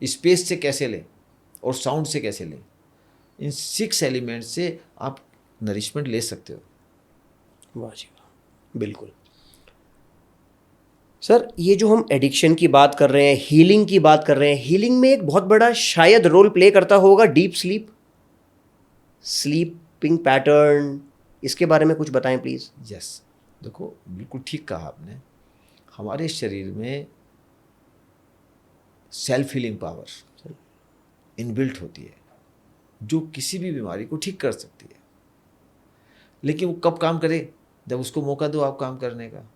स्पेस से कैसे लें, और साउंड से कैसे लें। इन 6 एलिमेंट से आप नरिशमेंट ले सकते हो। वाह जी वाह, बिल्कुल। सर ये जो हम एडिक्शन की बात कर रहे हैं, हीलिंग की बात कर रहे हैं, हीलिंग में एक बहुत बड़ा शायद रोल प्ले करता होगा डीप स्लीप, स्लीपिंग पैटर्न, इसके बारे में कुछ बताएं प्लीज़। यस, देखो बिल्कुल ठीक कहा आपने। हमारे शरीर में सेल्फ हीलिंग पावर इनबिल्ट होती है जो किसी भी बीमारी को ठीक कर सकती है, लेकिन वो कब काम करे, जब उसको मौका दो आप काम करने का।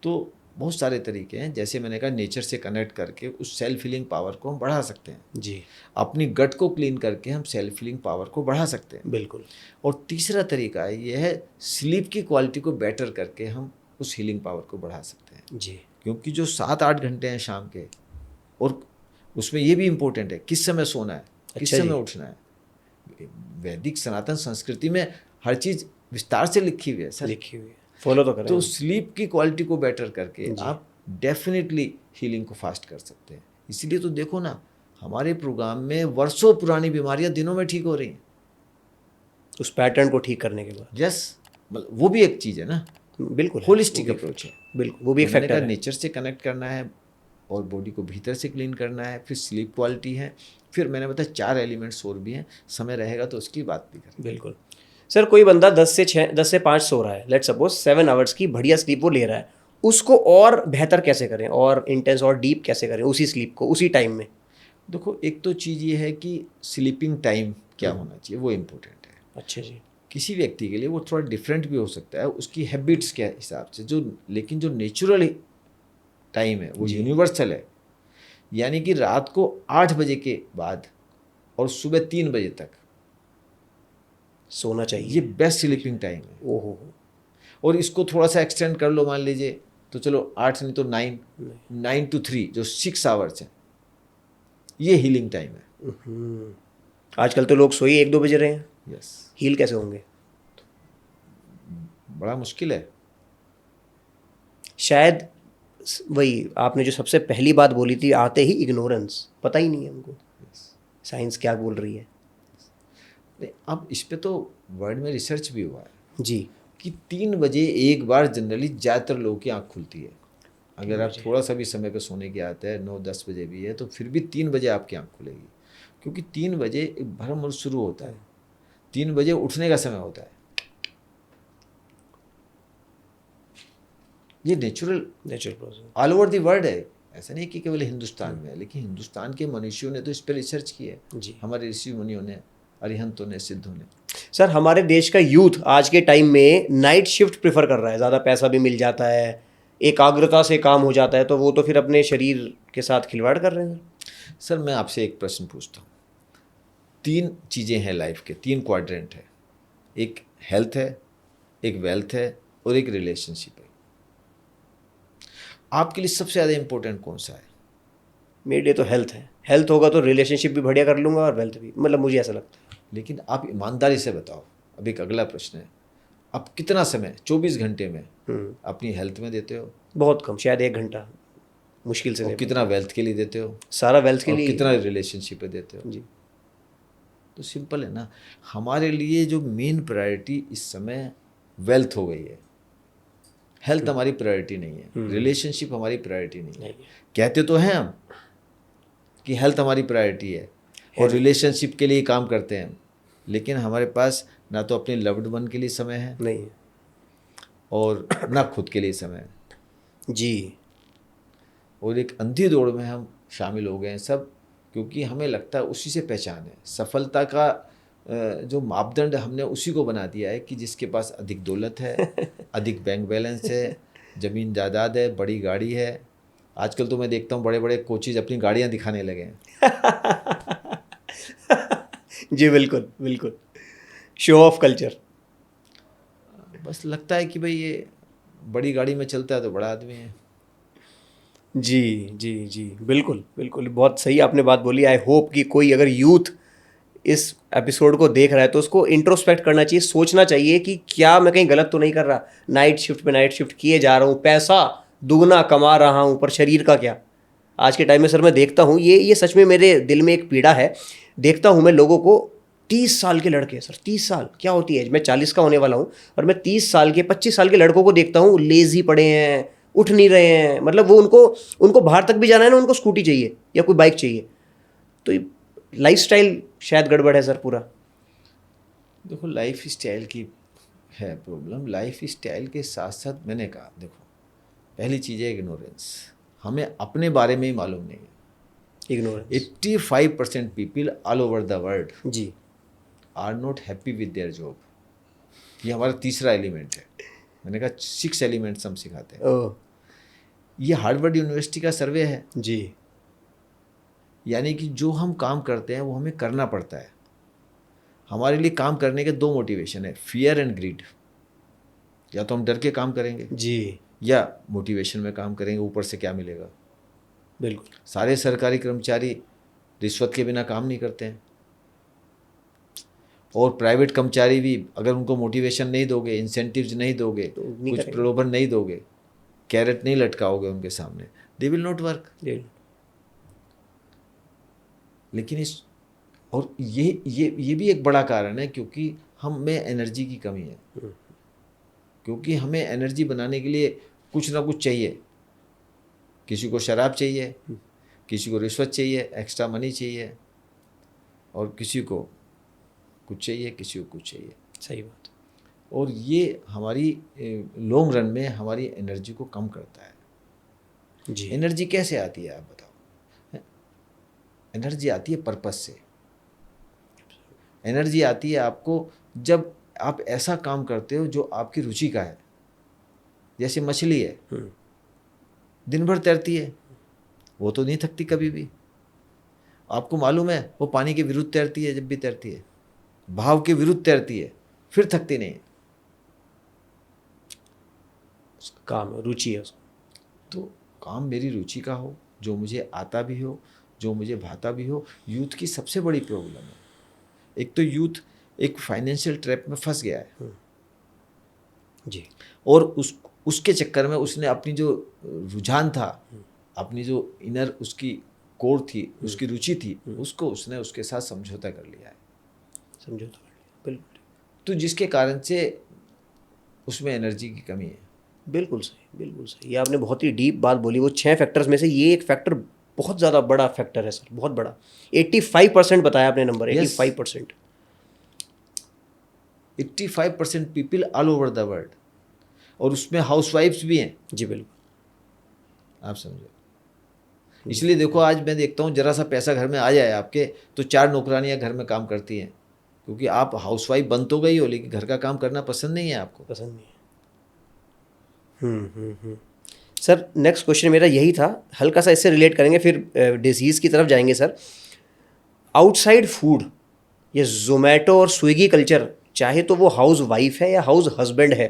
तो बहुत सारे तरीके हैं, जैसे मैंने कहा नेचर से कनेक्ट करके उस सेल्फ हीलिंग पावर को हम बढ़ा सकते हैं जी, अपनी गट को क्लीन करके हम सेल्फ हीलिंग पावर को बढ़ा सकते हैं। बिल्कुल। और तीसरा तरीका ये है स्लीप की क्वालिटी को बेटर करके हम उस हीलिंग पावर को बढ़ा सकते हैं। जी, क्योंकि जो 7-8 घंटे हैं शाम के, और उसमें ये भी इम्पोर्टेंट है किस समय सोना है, किस अच्छा समय जी। उठना है। वैदिक सनातन संस्कृति में हर चीज़ विस्तार से लिखी हुई है सर। लिखी हुई है, फॉलो तो करें। तो स्लीप की क्वालिटी को बेटर करके जी। आप डेफिनेटली हीलिंग को फास्ट कर सकते हैं। इसीलिए तो देखो ना, हमारे प्रोग्राम में वर्षों पुरानी बीमारियां दिनों में ठीक हो रही हैं। उस पैटर्न को ठीक करने के बाद। यस, मतलब वो भी एक चीज़ है ना, बिल्कुल, होलिस्टिक वो भी अप्रोच है। बिल्कुल, वो भी एक तो मैंने फैक्टर कहा है। नेचर से कनेक्ट करना है और बॉडी को भीतर से क्लीन करना है, फिर स्लीप क्वालिटी है, फिर मैंने बताया 4 एलिमेंट्स और भी हैं, समय रहेगा तो उसकी बात भी करें। बिल्कुल। सर कोई बंदा 10 से 5 सो रहा है, लेट्स सपोज 7 आवर्स की बढ़िया स्लीप वो ले रहा है, उसको और बेहतर कैसे करें, और इंटेंस और डीप कैसे करें उसी स्लीप को उसी टाइम में? देखो, एक तो चीज़ ये है कि स्लीपिंग टाइम क्या होना चाहिए, वो इम्पोर्टेंट है। अच्छा जी। किसी व्यक्ति के लिए वो थोड़ा डिफरेंट भी हो सकता है उसकी हैबिट्स के हिसाब से, लेकिन जो नेचुरल टाइम है वो यूनिवर्सल है। यानी कि रात को 8 बजे के बाद और सुबह 3 बजे तक सोना चाहिए, ये बेस्ट स्लीपिंग टाइम है। ओहो। और इसको थोड़ा सा एक्सटेंड कर लो, मान लीजिए तो चलो 8 नहीं तो 9 to 3 जो 6 आवर्स हैं, ये हीलिंग टाइम है। आजकल तो लोग सोई 1-2 बजे रहे हैं, यस, हील कैसे होंगे? बड़ा मुश्किल है। शायद वही आपने जो सबसे पहली बात बोली थी, आते ही इग्नोरेंस, पता ही नहीं है हमको साइंस क्या बोल रही है। अब इस पे तो वर्ल्ड में रिसर्च भी हुआ है जी, कि 3 बजे एक बार जनरली ज़्यादातर लोगों की आँख खुलती है। अगर आप थोड़ा सा भी समय पे सोने की आदत है, 9-10 बजे भी है, तो फिर भी 3 बजे आपकी आँख खुलेगी, क्योंकि 3 बजे एक भ्रम शुरू होता है। 3 बजे उठने का समय होता है। ये natural process all over the world है, ऐसा नहीं कि केवल हिंदुस्तान में है, लेकिन हिंदुस्तान के मनुष्यों ने तो इस पर रिसर्च की है। जी। हमारे ऋषि मुनियों ने, अरिहंतों ने, सिद्धों ने। सर हमारे देश का यूथ आज के टाइम में नाइट शिफ्ट प्रेफर कर रहा है, ज़्यादा पैसा भी मिल जाता है, एकाग्रता से काम हो जाता है, तो वो तो फिर अपने शरीर के साथ खिलवाड़ कर रहे हैं। सर मैं आपसे एक प्रश्न पूछता हूँ। 3 चीज़ें हैं लाइफ के, 3 क्वाड्रेंट है, एक हेल्थ है, एक वेल्थ है और एक रिलेशनशिप है। आपके लिए सबसे ज़्यादा इंपॉर्टेंट कौन सा है? मेरे लिए तो हेल्थ है। हेल्थ होगा तो रिलेशनशिप भी बढ़िया कर लूँगा और वेल्थ भी, मतलब मुझे ऐसा लगता है। लेकिन आप ईमानदारी से बताओ, अब एक अगला प्रश्न है, आप कितना समय 24 घंटे में अपनी हेल्थ में देते हो? बहुत कम, शायद 1 घंटा मुश्किल से। और कितना वेल्थ के लिए देते हो? सारा वेल्थ के और लिए। कितना रिलेशनशिप पे देते हो? जी। तो सिंपल है ना, हमारे लिए जो मेन प्रायोरिटी इस समय वेल्थ हो गई है। हेल्थ हमारी प्रायोरिटी नहीं है, रिलेशनशिप हमारी प्रायोरिटी नहीं है। कहते तो हैं हम कि हेल्थ हमारी प्रायोरिटी है और रिलेशनशिप के लिए काम करते हैं, लेकिन हमारे पास ना तो अपने लव्ड वन के लिए समय है नहीं है, और ना खुद के लिए समय है। जी। और एक अंधी दौड़ में हम शामिल हो गए हैं सब, क्योंकि हमें लगता है उसी से पहचान है। सफलता का जो मापदंड हमने उसी को बना दिया है कि जिसके पास अधिक दौलत है, अधिक बैंक बैलेंस है, ज़मीन जायदाद है, बड़ी गाड़ी है। आजकल तो मैं देखता हूँ बड़े बड़े कोचेज अपनी गाड़ियाँ दिखाने लगे हैं। जी बिल्कुल बिल्कुल, शो ऑफ कल्चर। बस लगता है कि भाई ये बड़ी गाड़ी में चलता है तो बड़ा आदमी है। जी जी जी, बिल्कुल बिल्कुल, बहुत सही आपने बात बोली। आई होप कि कोई अगर यूथ इस एपिसोड को देख रहा है तो उसको इंट्रोस्पेक्ट करना चाहिए, सोचना चाहिए कि क्या मैं कहीं गलत तो नहीं कर रहा, नाइट शिफ्ट पे नाइट शिफ्ट किए जा रहा हूँ, पैसा दुगना कमा रहा हूँ, पर शरीर का क्या। आज के टाइम में सर मैं देखता हूँ, ये सच में मेरे दिल में एक पीड़ा है। देखता हूँ मैं लोगों को 30 साल के लड़के सर, 30 साल क्या होती है, मैं 40 का होने वाला हूँ और मैं 30 साल के 25 साल के लड़कों को देखता हूँ, लेजी पड़े हैं, उठ नहीं रहे हैं, मतलब वो उनको बाहर तक भी जाना है ना, उनको स्कूटी चाहिए या कोई बाइक चाहिए। तो लाइफस्टाइल शायद गड़बड़ है सर पूरा। देखो लाइफ स्टाइल की है प्रॉब्लम। लाइफ स्टाइल के साथ साथ मैंने कहा, देखो पहली चीज़ है इग्नोरेंस। हमें अपने बारे में ही मालूम नहीं है। Ignorance. 85% people all over the world जी are not happy with their job. ये हमारा तीसरा एलिमेंट है। मैंने कहा 6 एलिमेंट्स हम सिखाते हैं। ओह ये हार्वर्ड यूनिवर्सिटी का सर्वे है। जी। यानी कि जो हम काम करते हैं वो हमें करना पड़ता है। हमारे लिए काम करने के 2 मोटिवेशन है, फियर एंड ग्रीड। या तो हम डर के काम करेंगे जी या मोटिवेशन में काम करेंगे, ऊपर से क्या मिलेगा। बिल्कुल। सारे सरकारी कर्मचारी रिश्वत के बिना काम नहीं करते हैं, और प्राइवेट कर्मचारी भी अगर उनको मोटिवेशन नहीं दोगे, इंसेंटिव्स नहीं दोगे, तो नहीं कुछ करेंगे। प्रलोभन नहीं दोगे, कैरेट नहीं लटकाओगे उनके सामने, दे विल नॉट वर्क। लेकिन इस और ये भी एक बड़ा कारण है, क्योंकि हम में एनर्जी की कमी है। क्योंकि हमें एनर्जी बनाने के लिए कुछ ना कुछ चाहिए। किसी को शराब चाहिए, किसी को रिश्वत चाहिए, एक्स्ट्रा मनी चाहिए, और किसी को कुछ चाहिए, किसी को कुछ चाहिए। सही बात। और ये हमारी लॉन्ग रन में हमारी एनर्जी को कम करता है। जी। एनर्जी कैसे आती है आप बताओ? एनर्जी आती है पर्पस से। एनर्जी आती है आपको जब आप ऐसा काम करते हो जो आपकी रुचि का है। जैसे मछली है, दिन भर तैरती है, वो तो नहीं थकती कभी भी। आपको मालूम है वो पानी के विरुद्ध तैरती है, जब भी तैरती है भाव के विरुद्ध तैरती है, फिर थकती नहीं है। उसका काम है, रुचि है उसको। तो काम मेरी रुचि का हो, जो मुझे आता भी हो, जो मुझे भाता भी हो। यूथ की सबसे बड़ी प्रॉब्लम है, एक तो यूथ एक फाइनेंशियल ट्रैप में फंस गया है जी। और उसके चक्कर में उसने अपनी जो रुझान था, अपनी जो इनर उसकी कोर थी, उसकी रुचि थी, उसको उसने उसके साथ समझौता कर लिया है। समझौता कर लिया, बिल्कुल। तो जिसके कारण से उसमें एनर्जी की कमी है। बिल्कुल सही, बिल्कुल सही। ये आपने बहुत ही डीप बात बोली। वो 6 फैक्टर्स में से ये एक फैक्टर बहुत ज़्यादा बड़ा फैक्टर है सर, बहुत बड़ा। 85% बताया आपने number. 85%। 85% people all over the world, और उसमें हाउसवाइफ्स भी हैं। जी बिल्कुल। आप समझो। इसलिए देखो आज मैं देखता हूँ जरा सा पैसा घर में आ जाए आपके, तो 4 नौकरानियाँ घर में काम करती हैं, क्योंकि आप हाउसवाइफ बन तो गई हो लेकिन घर का काम करना पसंद नहीं है आपको। पसंद नहीं है। सर नेक्स्ट क्वेश्चन मेरा यही था, हल्का सा इससे रिलेट करेंगे फिर डिजीज़ की तरफ जाएंगे सर। आउटसाइड फूड, ये जोमेटो और स्विगी कल्चर, चाहे तो वो हाउस वाइफ है या हाउस हस्बैंड है,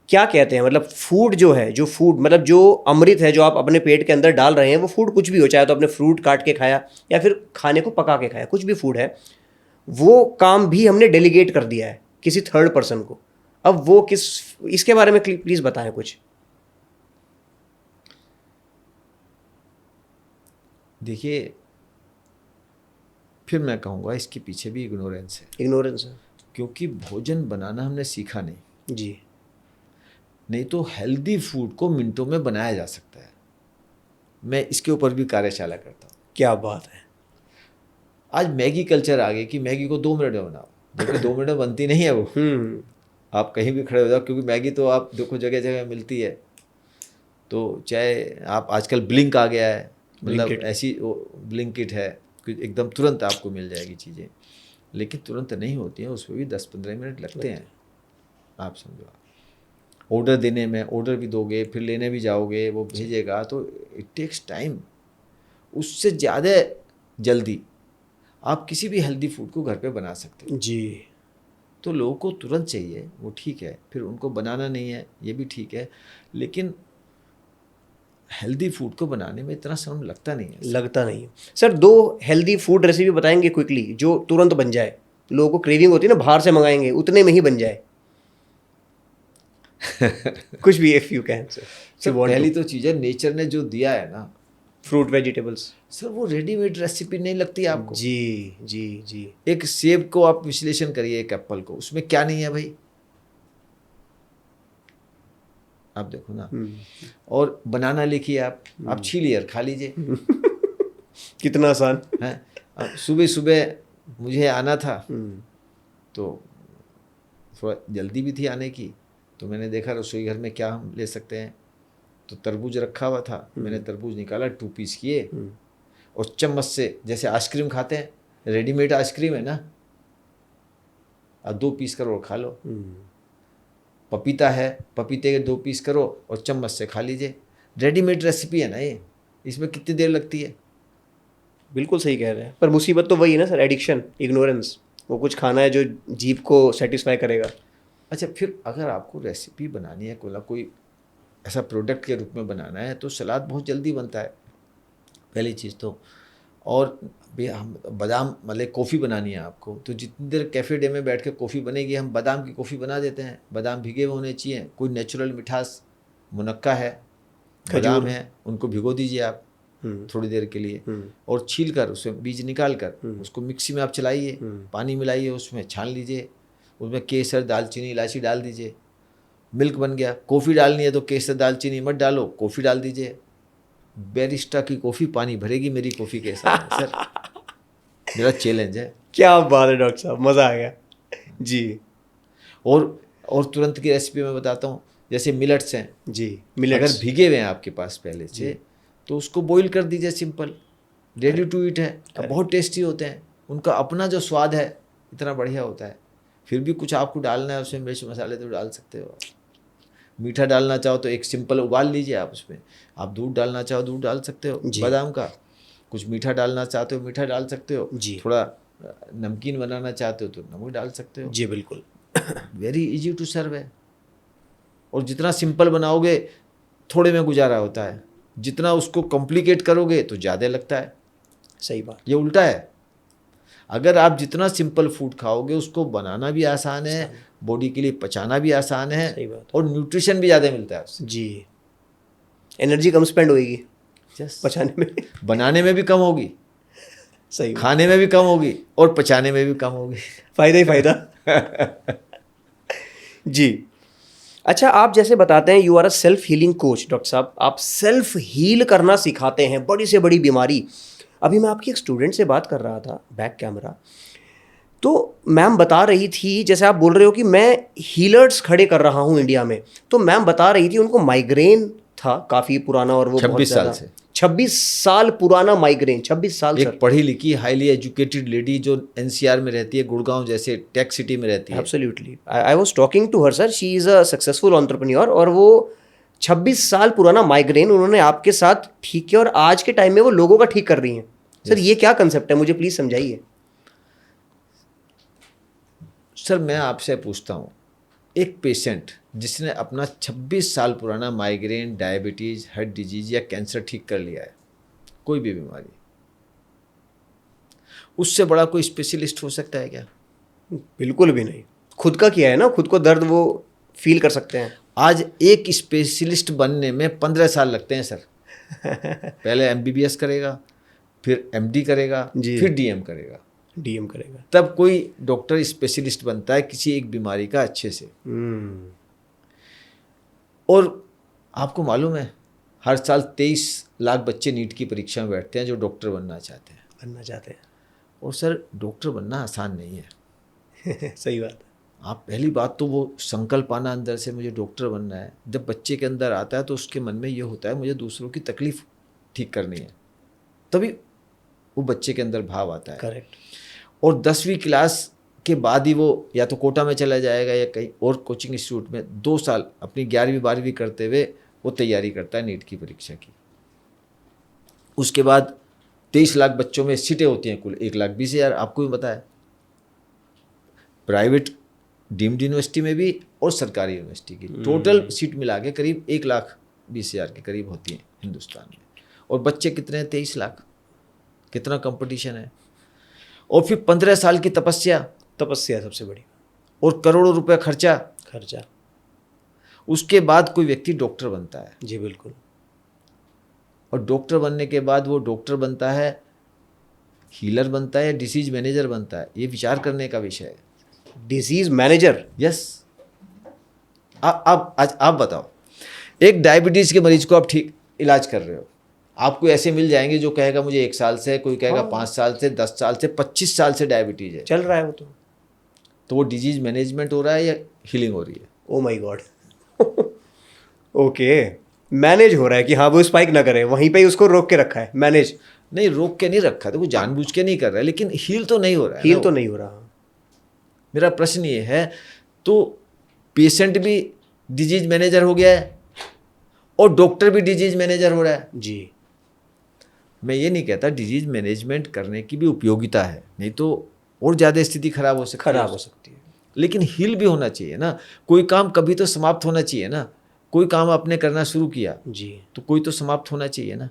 क्या कहते हैं, मतलब फूड जो है, जो फूड मतलब जो अमृत है जो आप अपने पेट के अंदर डाल रहे हैं, वो फूड कुछ भी हो, चाहे तो आपने फ्रूट काट के खाया या फिर खाने को पका के खाया, कुछ भी फूड है, वो काम भी हमने डेलीगेट कर दिया है किसी थर्ड पर्सन को। अब वो इसके बारे में प्लीज़ बताएं कुछ। देखिए, फिर मैं कहूँगा इसके पीछे भी इग्नोरेंस है। इग्नोरेंस है, क्योंकि भोजन बनाना हमने सीखा नहीं। जी। नहीं तो हेल्दी फूड को मिनटों में बनाया जा सकता है। मैं इसके ऊपर भी कार्यशाला करता हूँ। क्या बात है। आज मैगी कल्चर आ गई कि मैगी को 2 मिनट में बनाओ, जबकि 2 मिनट में बनती नहीं है वो। आप कहीं भी खड़े हो जाओ, क्योंकि मैगी तो आप देखो जगह जगह मिलती है। तो चाहे आप आजकल ब्लिंक आ गया है, मतलब ऐसी ब्लिंकिट है कि एकदम तुरंत आपको मिल जाएगी चीज़ें, लेकिन तुरंत नहीं होती हैं, उसमें भी 10-15 मिनट लगते हैं। आप समझो, ऑर्डर देने में, ऑर्डर भी दोगे फिर लेने भी जाओगे, वो भेजेगा, तो इट टेक्स टाइम। उससे ज़्यादा जल्दी आप किसी भी हेल्दी फूड को घर पे बना सकते हो जी। तो लोगों को तुरंत चाहिए, वो ठीक है, फिर उनको बनाना नहीं है, ये भी ठीक है, लेकिन हेल्दी फूड को बनाने में इतना श्रम लगता नहीं है। लगता नहीं है सर। 2 हेल्दी फूड रेसिपी बताएंगे क्विकली, जो तुरंत बन जाए। लोगों को क्रेविंग होती है ना, बाहर से मंगाएंगे, उतने में ही बन जाए। कुछ भी इफ यू कैन। पहली तो चीज़ है, नेचर ने जो दिया है ना, फ्रूट वेजिटेबल्स। सर वो रेडीमेड रेसिपी नहीं लगती आपको? जी जी जी। एक सेब को आप विश्लेषण करिए, एक एप्पल को, उसमें क्या नहीं है भाई, आप देखो ना। और बनाना लिखिए आप छीलिए और खा लीजिए। कितना आसान है। अब सुबह सुबह मुझे आना था, तो थोड़ा जल्दी भी थी आने की, तो मैंने देखा रसोई घर में क्या हम ले सकते हैं, तो तरबूज रखा हुआ था, मैंने तरबूज निकाला, 2 पीस किए और चम्मच से, जैसे आइसक्रीम खाते हैं, रेडीमेड आइसक्रीम है ना, अब 2 पीस करो और खा लो। पपीता है, पपीते के 2 पीस करो और चम्मच से खा लीजिए। रेडीमेड रेसिपी है ना ये, इसमें कितनी देर लगती है? बिल्कुल सही कह रहे हैं, पर मुसीबत तो वही है ना सर, एडिक्शन, इग्नोरेंस। वो कुछ खाना है जो जीभ को सेटिस्फाई करेगा। अच्छा, फिर अगर आपको रेसिपी बनानी है, कोई ऐसा प्रोडक्ट के रूप में बनाना है, तो सलाद बहुत जल्दी बनता है, पहली चीज़ तो। और भी हम बादाम, मतलब कॉफ़ी बनानी है आपको, तो जितनी देर कैफ़े डे में बैठ के कॉफ़ी बनेगी, हम बादाम की कॉफ़ी बना देते हैं। बादाम भीगे हुए होने चाहिए, कोई नेचुरल मिठास, मुनक्का है, बादाम है, उनको भिगो दीजिए आप थोड़ी देर के लिए, और छील कर उसमें बीज निकाल कर उसको मिक्सी में आप चलाइए, पानी मिलाइए, उसमें छान लीजिए, उसमें केसर, दालचीनी, इलायची डाल दीजिए, मिल्क बन गया। कॉफ़ी डालनी है तो केसर दालचीनी मत डालो, कॉफ़ी डाल दीजिए। बैरिस्टा की कॉफ़ी पानी भरेगी मेरी कॉफ़ी के साथ सर। मेरा चैलेंज है। क्या बात है डॉक्टर साहब, मज़ा आ गया जी। और तुरंत की रेसिपी मैं बताता हूँ, जैसे मिलेट्स हैं जी, मिलेट्स अगर भीगे हुए हैं आपके पास पहले से, तो उसको बॉईल कर दीजिए, सिंपल, रेडी टू ईट है। अब बहुत टेस्टी होते हैं, उनका अपना जो स्वाद है इतना बढ़िया होता है। फिर भी कुछ आपको डालना है उसमें, मिर्च मसाले तो डाल सकते हो। मीठा डालना चाहो तो एक सिंपल उबाल लीजिए आप, उसमें आप दूध डालना चाहो दूध डाल सकते हो बादाम का, कुछ मीठा डालना चाहते हो मीठा डाल सकते हो, थोड़ा नमकीन बनाना चाहते हो तो नमक डाल सकते हो जी। बिल्कुल वेरी इजी टू सर्व है। और जितना सिंपल बनाओगे थोड़े में गुजारा होता है, जितना उसको कॉम्प्लिकेट करोगे तो ज़्यादा लगता है। सही बात, ये उल्टा है। अगर आप जितना सिंपल फूड खाओगे उसको बनाना भी आसान है, बॉडी के लिए पचाना भी आसान है, सही बात, और न्यूट्रिशन भी ज़्यादा मिलता है उससे। जी। एनर्जी कम स्पेंड होएगी पचाने में, बनाने में भी कम होगी, सही, खाने में भी कम होगी, और पचाने में भी कम होगी। फ़ायदा ही फ़ायदा जी। अच्छा, आप जैसे बताते हैं you are a self healing coach doctor साहब, आप सेल्फ हील करना सिखाते हैं बड़ी से बड़ी बीमारी। अभी मैं आपकी एक स्टूडेंट से बात कर रहा था बैक कैमरा, तो मैम बता रही थी, जैसे आप बोल रहे हो कि मैं हीलर्स खड़े कर रहा हूँ इंडिया में, तो मैम बता रही थी उनको माइग्रेन था काफ़ी पुराना, और वो 26 साल से 26 साल पुराना माइग्रेन, 26 साल एक पढ़ी लिखी हाईली एजुकेटेड लेडी जो एनसीआर में रहती है, गुड़गांव जैसे टेक सिटी में रहती है। Absolutely, I was talking to her sir, she is a successful entrepreneur, और वो 26 साल पुराना माइग्रेन उन्होंने आपके साथ ठीक किया, और आज के टाइम में वो लोगों का ठीक कर रही हैं। सर ये क्या कंसेप्ट है, मुझे प्लीज़ समझाइए। सर मैं आपसे पूछता हूँ, एक पेशेंट जिसने अपना 26 साल पुराना माइग्रेन, डायबिटीज़, हार्ट डिजीज या कैंसर ठीक कर लिया है, कोई भी बीमारी, उससे बड़ा कोई स्पेशलिस्ट हो सकता है क्या? बिल्कुल भी नहीं। खुद का किया है ना, खुद को दर्द वो फील कर सकते हैं। आज एक स्पेशलिस्ट बनने में 15 साल लगते हैं सर। पहले एमबीबीएस करेगा, फिर एमडी करेगा, फिर डीएम करेगा, तब कोई डॉक्टर स्पेशलिस्ट बनता है किसी एक बीमारी का अच्छे से। और आपको मालूम है हर साल 23 लाख बच्चे नीट की परीक्षा में बैठते हैं जो डॉक्टर बनना चाहते हैं। और सर डॉक्टर बनना आसान नहीं है। सही बात है। आप पहली बात तो वो संकल्प आना अंदर से मुझे डॉक्टर बनना है, जब बच्चे के अंदर आता है तो उसके मन में ये होता है मुझे दूसरों की तकलीफ ठीक करनी है, तभी वो बच्चे के अंदर भाव आता है। करेक्ट। और 10वीं क्लास के बाद ही वो या तो कोटा में चला जाएगा या कहीं और कोचिंग इंस्टीट्यूट में 2 साल अपनी 11वीं 12वीं करते हुए वो तैयारी करता है नीट की परीक्षा की। उसके बाद 23 लाख बच्चों में सीटें होती हैं, कुल 1,20,000, आपको भी पता है। प्राइवेट डीम्ड यूनिवर्सिटी में भी और सरकारी यूनिवर्सिटी की टोटल सीट मिला के करीब 1,20,000 के करीब होती हैं हिंदुस्तान में। और बच्चे कितने हैं? 23 लाख। कितना कंपटीशन है। और फिर 15 साल की तपस्या सबसे बड़ी, और करोड़ों रुपए खर्चा। उसके बाद कोई व्यक्ति डॉक्टर बनता है। जी बिल्कुल। और डॉक्टर बनने के बाद वो डॉक्टर बनता है, हीलर बनता है या डिसीज मैनेजर बनता है, ये विचार करने का विषय है। Disease manager. यस। आप बताओ, एक डायबिटीज के मरीज को आप ठीक इलाज कर रहे हो, आपको ऐसे मिल जाएंगे जो कहेगा मुझे 1 साल से, कोई कहेगा 5 साल से, 10 साल से, 25 साल से डायबिटीज है, चल रहा है वो तो वो डिजीज मैनेजमेंट हो रहा है या हीलिंग हो रही है? Oh my God. Okay, manage हो रहा है कि हाँ वो स्पाइक ना करे, वहीं पे ही उसको रोक के रखा है, मैनेज नहीं, रोक के नहीं रखा, तो वो जानबूझ के नहीं कर रहा है, लेकिन हील तो नहीं हो रहा है। हील तो नहीं हो रहा। मेरा प्रश्न ये है, तो पेशेंट भी डिजीज मैनेजर हो गया है और डॉक्टर भी डिजीज मैनेजर हो रहा है जी। मैं ये नहीं कहता, डिजीज मैनेजमेंट करने की भी उपयोगिता है, नहीं तो और ज़्यादा स्थिति खराब हो सकती है, लेकिन हील भी होना चाहिए ना। कोई काम कभी तो समाप्त होना चाहिए ना। कोई काम आपने करना शुरू किया जी, तो कोई तो समाप्त होना चाहिए ना।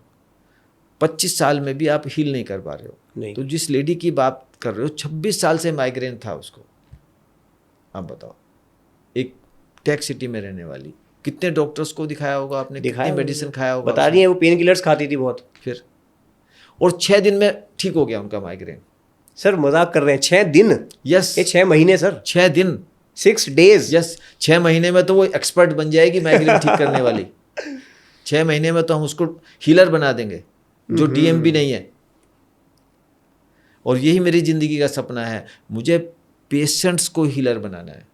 25 साल में भी आप हील नहीं कर पा रहे हो। नहीं। तो जिस लेडी की बात कर रहे हो, 26 साल से माइग्रेन था उसको, आप बताओ, एक टेक सिटी में रहने वाली, कितने डॉक्टर्स को दिखाया होगा आपने, कितनी मेडिसिन खाया होगा, बता रही है वो पेन किलर्स खाती थी बहुत, फिर और 6 दिन में ठीक हो गया उनका माइग्रेन। सर मजाक कर रहे हैं? 6 दिन? यस, ये 6 महीने सर, 6 दिन, 6 डेज। यस। 6 महीने में तो वो एक्सपर्ट बन जाएगी माइग्रेन ठीक करने वाली। 6 महीने में तो हम उसको हीलर बना देंगे, जो डीएम भी नहीं है। और यही मेरी जिंदगी का सपना है, मुझे पेशेंट्स को हीलर बनाना है,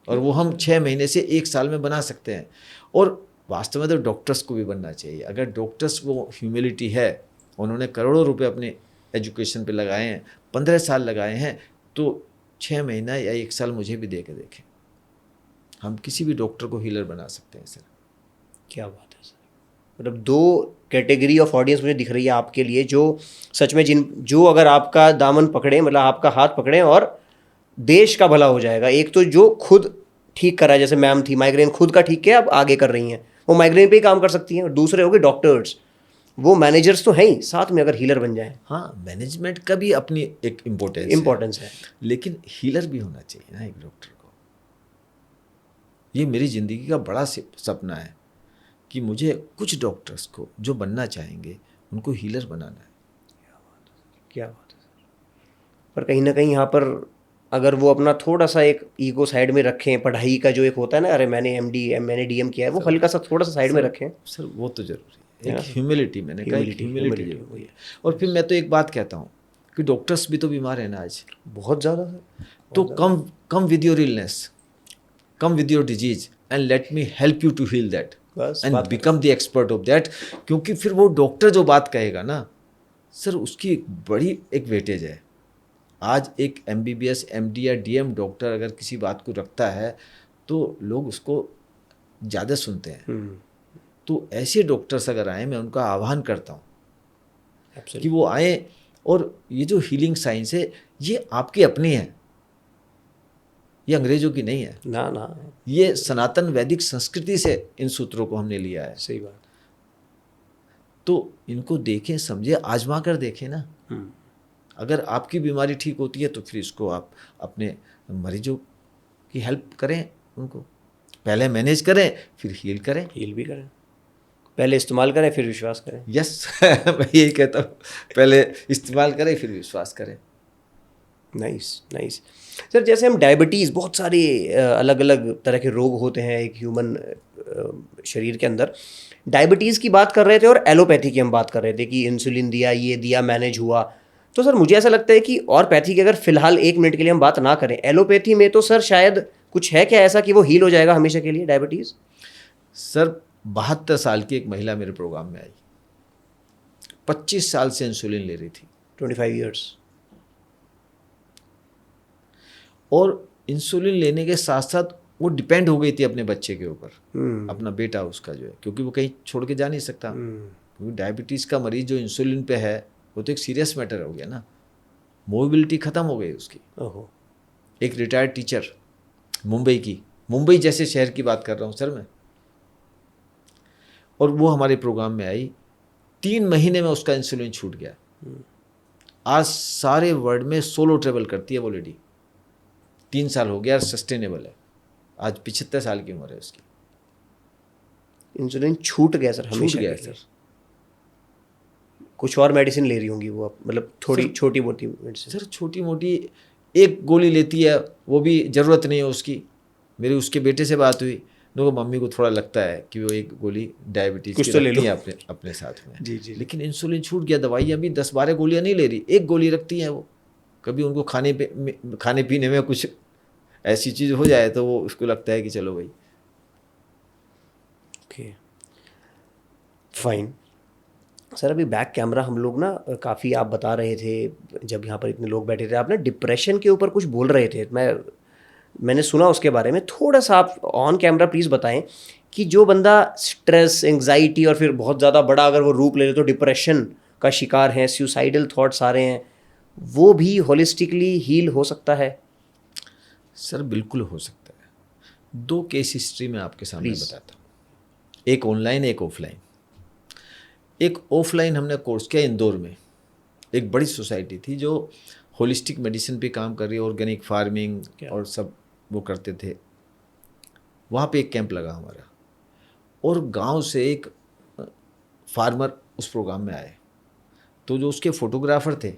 और वो हम 6 महीने से 1 साल में बना सकते हैं। और वास्तव में तो डॉक्टर्स को भी बनना चाहिए। अगर डॉक्टर्स वो ह्यूमिलिटी है, उन्होंने करोड़ों रुपए अपने एजुकेशन पे लगाए हैं, 15 साल लगाए हैं, तो 6 महीना या 1 साल मुझे भी दे के देखें। हम किसी भी डॉक्टर को हीलर बना सकते हैं सर। क्या बात है सर। मतलब 2 कैटेगरी ऑफ ऑडियंस मुझे दिख रही है आपके लिए, जो सच में जो अगर आपका दामन पकड़े, मतलब आपका हाथ पकड़े और देश का भला हो जाएगा। एक तो जो खुद ठीक करा, जैसे मैम थी, माइग्रेन खुद का ठीक किया, अब आगे कर रही हैं, वो माइग्रेन पे ही काम कर सकती हैं। और दूसरे हो गए डॉक्टर्स, वो मैनेजर्स तो हैं ही, साथ में अगर हीलर बन जाए। हाँ, मैनेजमेंट का भी अपनी एक इम्पोर्टेंस है, लेकिन हीलर भी होना चाहिए ना एक डॉक्टर को। ये मेरी ज़िंदगी का बड़ा सपना है कि मुझे कुछ डॉक्टर्स को जो बनना चाहेंगे उनको हीलर बनाना है। क्या बात है सर। पर कहीं ना कहीं यहाँ पर अगर वो अपना थोड़ा सा एक ईगो साइड में रखें, पढ़ाई का जो एक होता है ना, अरे मैंने डीएम किया है, वो हल्का सा थोड़ा सा साइड में रखें सर, वो तो जरूरी है। एक ह्यूमिलिटी, मैंने कहा ह्यूमिलिटी जरूरी है। और फिर मैं तो एक बात कहता हूँ कि डॉक्टर्स भी तो बीमार है ना आज, बहुत ज़्यादा सर। तो come with your illness, come with your disease and let me help you to heal that and become the expert of that. क्योंकि फिर वो डॉक्टर जो बात कहेगा ना सर, उसकी एक बड़ी एक वेटेज है। आज एक MBBS, MD या DM डॉक्टर अगर किसी बात को रखता है तो लोग उसको ज़्यादा सुनते हैं। तो ऐसे डॉक्टर्स अगर आए, मैं उनका आह्वान करता हूँ कि वो आए। और ये जो हीलिंग साइंस है, ये आपकी अपनी है, ये अंग्रेजों की नहीं है ना, ये सनातन वैदिक संस्कृति से इन सूत्रों को हमने लिया है। सही बात। तो इनको देखें, समझे, आजमा कर देखें ना। अगर आपकी बीमारी ठीक होती है तो फिर इसको आप अपने मरीजों की हेल्प करें, उनको पहले मैनेज करें, फिर हील भी करें, पहले इस्तेमाल करें फिर विश्वास करें। यस मैं यही कहता हूँ, पहले इस्तेमाल करें फिर विश्वास करें। Nice sir. जैसे हम डायबिटीज़, बहुत सारे अलग अलग तरह के रोग होते हैं एक ह्यूमन शरीर के अंदर, डायबिटीज़ की बात कर रहे थे और एलोपैथी की हम बात कर रहे थे कि इंसुलिन दिया, ये दिया, मैनेज हुआ। तो सर मुझे ऐसा लगता है कि और पैथी की अगर फिलहाल 1 मिनट के लिए हम बात ना करें, एलोपैथी में तो सर शायद कुछ है क्या ऐसा कि वो हील हो जाएगा हमेशा के लिए डायबिटीज़? सर 72 साल की एक महिला मेरे प्रोग्राम में आई, 25 साल से इंसुलिन ले रही थी, 25 ईयर्स, और इंसुलिन लेने के साथ साथ वो डिपेंड हो गई थी अपने बच्चे के ऊपर, अपना बेटा उसका जो है, क्योंकि वो कहीं छोड़ के जा नहीं सकता। क्योंकि डायबिटीज़ का मरीज जो इंसुलिन पे है वो तो एक सीरियस मैटर हो गया ना, मोबिलिटी ख़त्म हो गई उसकी। एक रिटायर्ड टीचर मुंबई जैसे शहर की बात कर रहा हूँ सर मैं, और वो हमारे प्रोग्राम में आई, 3 महीने में उसका इंसुलिन छूट गया। आज सारे वर्ल्ड में सोलो ट्रेवल करती है वो लेडी, 3 साल हो गया, सस्टेनेबल है। आज 75 साल की उम्र है उसकी। इंसुलिन छूट गया सर, छूट हमेशा गया के लिए। सर। कुछ और मेडिसिन ले रही होंगी वो आप, मतलब थोड़ी छोटी मोटी मेडिसिन? सर छोटी मोटी एक गोली लेती है, वो भी ज़रूरत नहीं है उसकी। मेरी उसके बेटे से बात हुई, तो मम्मी को थोड़ा लगता है कि वो एक गोली डायबिटीज़ कुछ की तो ले रखती लो। हैं अपने अपने साथ में। जी। लेकिन इंसुलिन छूट गया, दवाइयाँ भी 10-12 गोलियाँ नहीं ले रही, एक गोली रखती हैं वो। कभी उनको खाने पीने में कुछ ऐसी चीज़ हो जाए तो वो उसको लगता है कि चलो भाई। Okay, fine. सर अभी बैक कैमरा हम लोग ना काफ़ी, आप बता रहे थे जब यहाँ पर इतने लोग बैठे थे, आप ना डिप्रेशन के ऊपर कुछ बोल रहे थे, मैंने सुना उसके बारे में। थोड़ा सा आप ऑन कैमरा प्लीज़ बताएं कि जो बंदा स्ट्रेस, एंग्जाइटी और फिर बहुत ज़्यादा बड़ा अगर वो रूप ले ले तो डिप्रेशन का शिकार है, सुसाइडल थॉट्स आ रहे हैं, वो भी होलिस्टिकली हील हो सकता है? सर बिल्कुल हो सकता है। 2 केस हिस्ट्री मैं आपके सामने Please. बताता हूँ, एक ऑनलाइन एक ऑफलाइन। एक ऑफलाइन हमने कोर्स किया इंदौर में, एक बड़ी सोसाइटी थी जो होलिस्टिक मेडिसिन पे काम कर रही है, ऑर्गेनिक फार्मिंग और सब वो करते थे। वहाँ पे एक कैंप लगा हमारा, और गांव से एक फार्मर उस प्रोग्राम में आए। तो जो उसके फोटोग्राफर थे,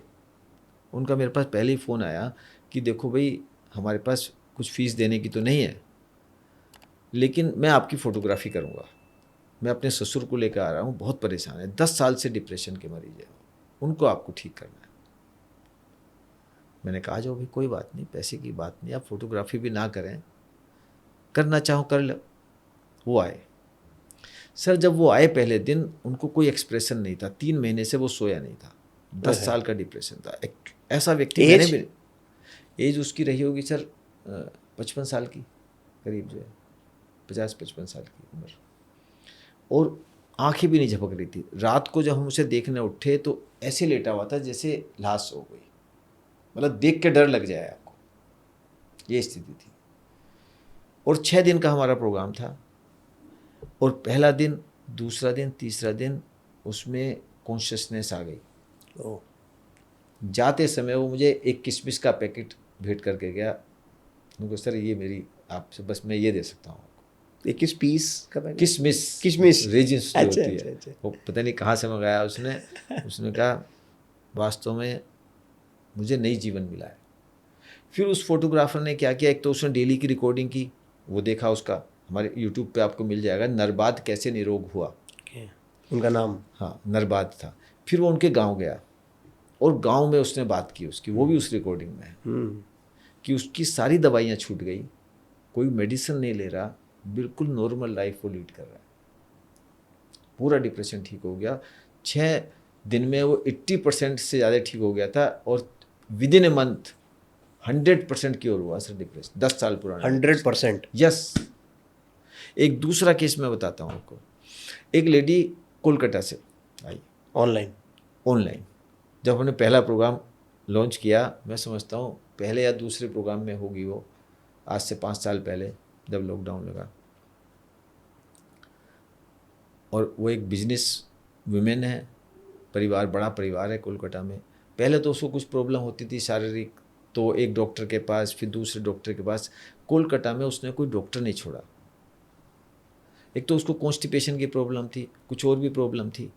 उनका मेरे पास पहले ही फ़ोन आया कि देखो भाई, हमारे पास कुछ फ़ीस देने की तो नहीं है, लेकिन मैं आपकी फ़ोटोग्राफी करूँगा। मैं अपने ससुर को लेकर आ रहा हूँ, बहुत परेशान है, 10 साल से डिप्रेशन के मरीज है, उनको आपको ठीक करना है। मैंने कहा जाओ भाई, कोई बात नहीं, पैसे की बात नहीं, आप फोटोग्राफी भी ना करें, करना चाहो कर लो। वो आए। सर जब वो आए पहले दिन, उनको कोई एक्सप्रेशन नहीं था, 3 महीने से वो सोया नहीं था, 10 साल का डिप्रेशन था। एक ऐसा व्यक्ति मैंने भी, एज उसकी रही होगी सर 55 साल की करीब, जो है 50-55 साल की उम्र, और आंखें भी नहीं झपक रही थी। रात को जब हम उसे देखने उठे तो ऐसे लेटा हुआ था जैसे लाश हो गई, मतलब देख के डर लग जाए आपको, ये स्थिति थी। और 6 दिन का हमारा प्रोग्राम था, और पहला दिन, दूसरा दिन, तीसरा दिन उसमें कॉन्शियसनेस आ गई। जाते समय वो मुझे एक किशमिश का पैकेट भेंट करके गया। उनको सर ये मेरी आपसे बस मैं ये दे सकता हूँ आपको। 21 पीस का पैकेट? किशमिश रेजिन्स जो अच्छा, होती है, वो पता नहीं कहाँ से मंगाया उसने। उसने कहा वास्तव में मुझे नई जीवन मिला है। फिर उस फोटोग्राफर ने क्या किया, एक तो उसने डेली की रिकॉर्डिंग की, वो देखा, उसका हमारे यूट्यूब पे आपको मिल जाएगा, नरबाद कैसे निरोग हुआ, उनका नाम, हाँ नरबाद था। फिर वो उनके गांव गया, और गांव में उसने बात की उसकी, वो भी उस रिकॉर्डिंग में है, कि उसकी सारी दवाइयाँ छूट गई, कोई मेडिसिन नहीं ले रहा, बिल्कुल नॉर्मल लाइफ वो लीड कर रहा है, पूरा डिप्रेशन ठीक हो गया। 6 दिन में वो 80% से ज़्यादा ठीक हो गया था, और with in a month 100% cure हुआ सर डिप्रेशन, 10 साल पुराना। 100%? यस। एक दूसरा केस मैं बताता हूँ आपको। एक लेडी कोलकाता से आई, ऑनलाइन। जब हमने पहला प्रोग्राम लॉन्च किया, मैं समझता हूँ पहले या दूसरे प्रोग्राम में होगी वो, आज से 5 साल पहले जब लॉकडाउन लगा। और वो एक बिजनेस वुमेन है, परिवार, बड़ा परिवार है कोलकाता में। पहले तो उसको कुछ प्रॉब्लम होती थी शारीरिक, तो एक डॉक्टर के पास, फिर दूसरे डॉक्टर के पास। कोलकाता में उसने कोई डॉक्टर नहीं छोड़ा। एक तो उसको कॉन्स्टिपेशन की प्रॉब्लम थी, कुछ और भी प्रॉब्लम थी।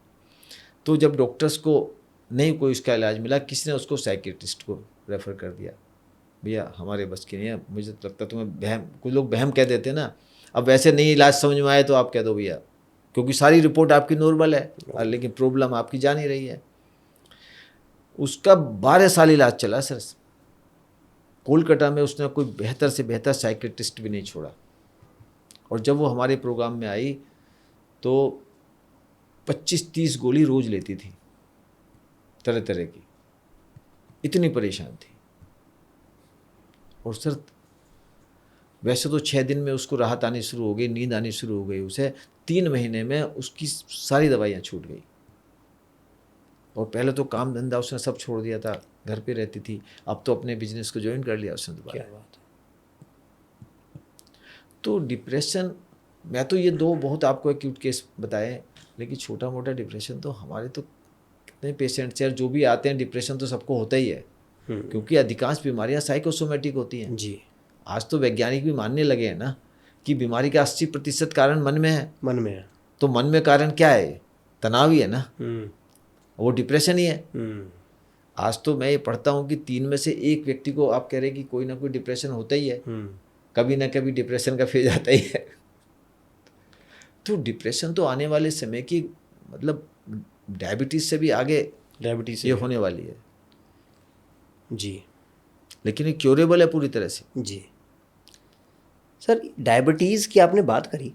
तो जब डॉक्टर्स को नहीं कोई उसका इलाज मिला, किसी ने उसको साइकेट्रिस्ट को रेफ़र कर दिया। भैया हमारे बस की नहीं है, मुझे तो लगता तुम्हें वहम, कुछ लोग वहम कह देते हैं ना, अब वैसे नहीं इलाज समझ में आए तो आप कह दो भैया, क्योंकि सारी रिपोर्ट आपकी नॉर्मल है, लेकिन प्रॉब्लम आपकी जा नहीं रही है। उसका 12 साल इलाज चला सर कोलकाता में, उसने कोई बेहतर से बेहतर साइकेट्रिस्ट भी नहीं छोड़ा। और जब वो हमारे प्रोग्राम में आई तो 25-30 गोली रोज़ लेती थी, तरह तरह की, इतनी परेशान थी। और सर वैसे तो 6 दिन में उसको राहत आनी शुरू हो गई, नींद आनी शुरू हो गई उसे। 3 महीने में उसकी सारी दवाइयाँ छूट गई। और पहले तो काम धंधा उसने सब छोड़ दिया था, घर पे रहती थी, अब तो अपने बिजनेस को ज्वाइन कर लिया उसने दोबारा। क्या बात है। तो डिप्रेशन, मैं तो ये 2 बहुत आपको एक्यूट केस बताए, लेकिन छोटा मोटा डिप्रेशन तो हमारे तो कितने पेशेंट्स हैं, जो भी आते हैं डिप्रेशन तो सबको होता ही है, क्योंकि अधिकांश बीमारियां साइकोसोमेटिक होती हैं जी। आज तो वैज्ञानिक भी मानने लगे हैं ना कि बीमारी का 80% कारण मन में है। तो मन में कारण क्या है? तनाव ही है ना, वो डिप्रेशन ही है। आज तो मैं ये पढ़ता हूँ कि 3 में से 1 व्यक्ति को आप कह रहे हैं कि कोई ना कोई डिप्रेशन होता ही है, कभी ना कभी डिप्रेशन का फेज आता ही है। तो डिप्रेशन तो आने वाले समय की, मतलब डायबिटीज से भी आगे डायबिटीज ये होने वाली है जी, लेकिन ये क्योरेबल है पूरी तरह से जी। सर, डायबिटीज़ की आपने बात करी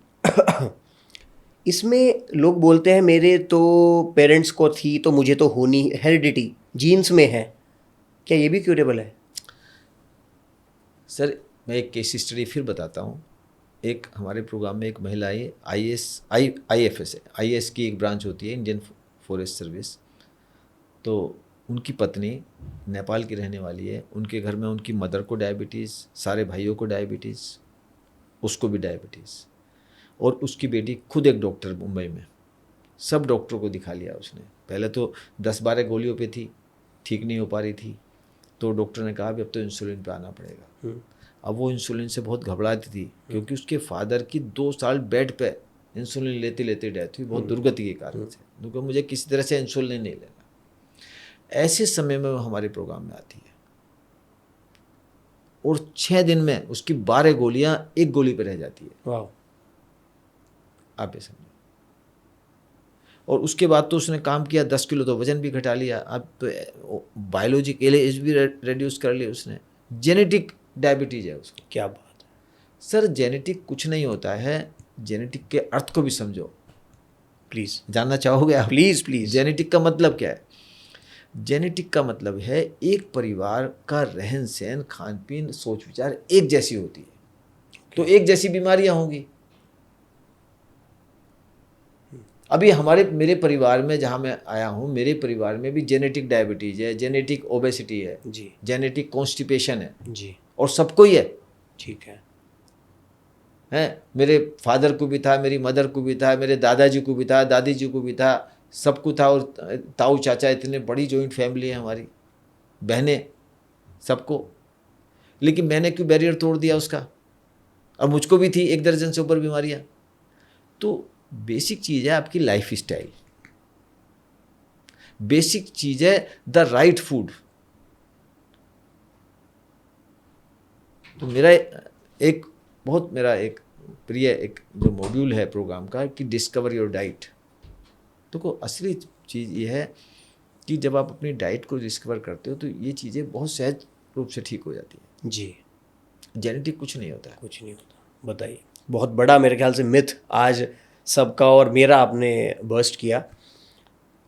इसमें लोग बोलते हैं मेरे तो पेरेंट्स को थी तो मुझे तो होनी, हेरिडिटी, जीन्स में है, क्या ये भी क्यूरेबल है? सर मैं एक केस स्टडी फिर बताता हूँ। एक हमारे प्रोग्राम में एक महिला आई, IAS है, IAS की एक ब्रांच होती है, इंडियन फॉरेस्ट सर्विस। तो उनकी पत्नी नेपाल की रहने वाली है, उनके घर में उनकी मदर को डायबिटीज़, सारे भाइयों को डायबिटीज़, उसको भी डायबिटीज़, और उसकी बेटी खुद एक डॉक्टर मुंबई में, सब डॉक्टरों को दिखा लिया उसने। पहले तो 10-12 गोलियों पे थी, ठीक नहीं हो पा रही थी, तो डॉक्टर ने कहा अब तो इंसुलिन पे आना पड़ेगा। अब वो इंसुलिन से बहुत घबराती थी क्योंकि उसके फादर की 2 साल बेड पे इंसुलिन लेते लेते डेथ हुई, बहुत दुर्गति के कारण से। क्योंकि मुझे किसी तरह से इंसुलिन नहीं लेना। ऐसे समय में वो हमारे प्रोग्राम में आती है और 6 दिन में उसकी 12 गोलियां 1 गोली पे रह जाती है। वाह, आप ये समझो। और उसके बाद तो उसने काम किया, 10 किलो तो वजन भी घटा लिया, अब तो बायोलॉजिकल एज भी रिड्यूस कर ली उसने। जेनेटिक डायबिटीज है उसको। क्या बात है सर, जेनेटिक कुछ नहीं होता है, जेनेटिक के अर्थ को भी समझो। प्लीज़ जानना चाहोगे आप? Please please. जेनेटिक का मतलब क्या है? जेनेटिक का मतलब है एक परिवार का रहन सहन, खान पीन, सोच विचार एक जैसी होती है तो एक जैसी बीमारियां होंगी। अभी मेरे परिवार में जहां मैं आया हूं, मेरे परिवार में भी जेनेटिक डायबिटीज है, जेनेटिक ओबेसिटी है जी, जेनेटिक कॉन्स्टिपेशन है जी, और सबको ही है। ठीक है। मेरे फादर को भी था, मेरी मदर को भी था, मेरे दादाजी को भी था, दादी जी को भी था, सबको था। और ताऊ चाचा, इतने बड़ी जॉइंट फैमिली है हमारी, बहनें, सबको। लेकिन मैंने क्यों बैरियर तोड़ दिया उसका? और मुझको भी थी 1 दर्जन से ऊपर बीमारियां। तो बेसिक चीज़ है आपकी लाइफ स्टाइल, बेसिक चीज़ है द राइट फूड। तो मेरा एक प्रिय एक जो मॉड्यूल है प्रोग्राम का कि डिस्कवर योर डाइट। तो असली चीज़ ये है कि जब आप अपनी डाइट को डिस्कवर करते हो तो ये चीज़ें बहुत सहज रूप से ठीक हो जाती है। जी, जेनेटिक कुछ नहीं होता है। कुछ नहीं होता। बताइए, बहुत बड़ा मेरे ख्याल से मिथ आज सबका और मेरा आपने बर्स्ट किया।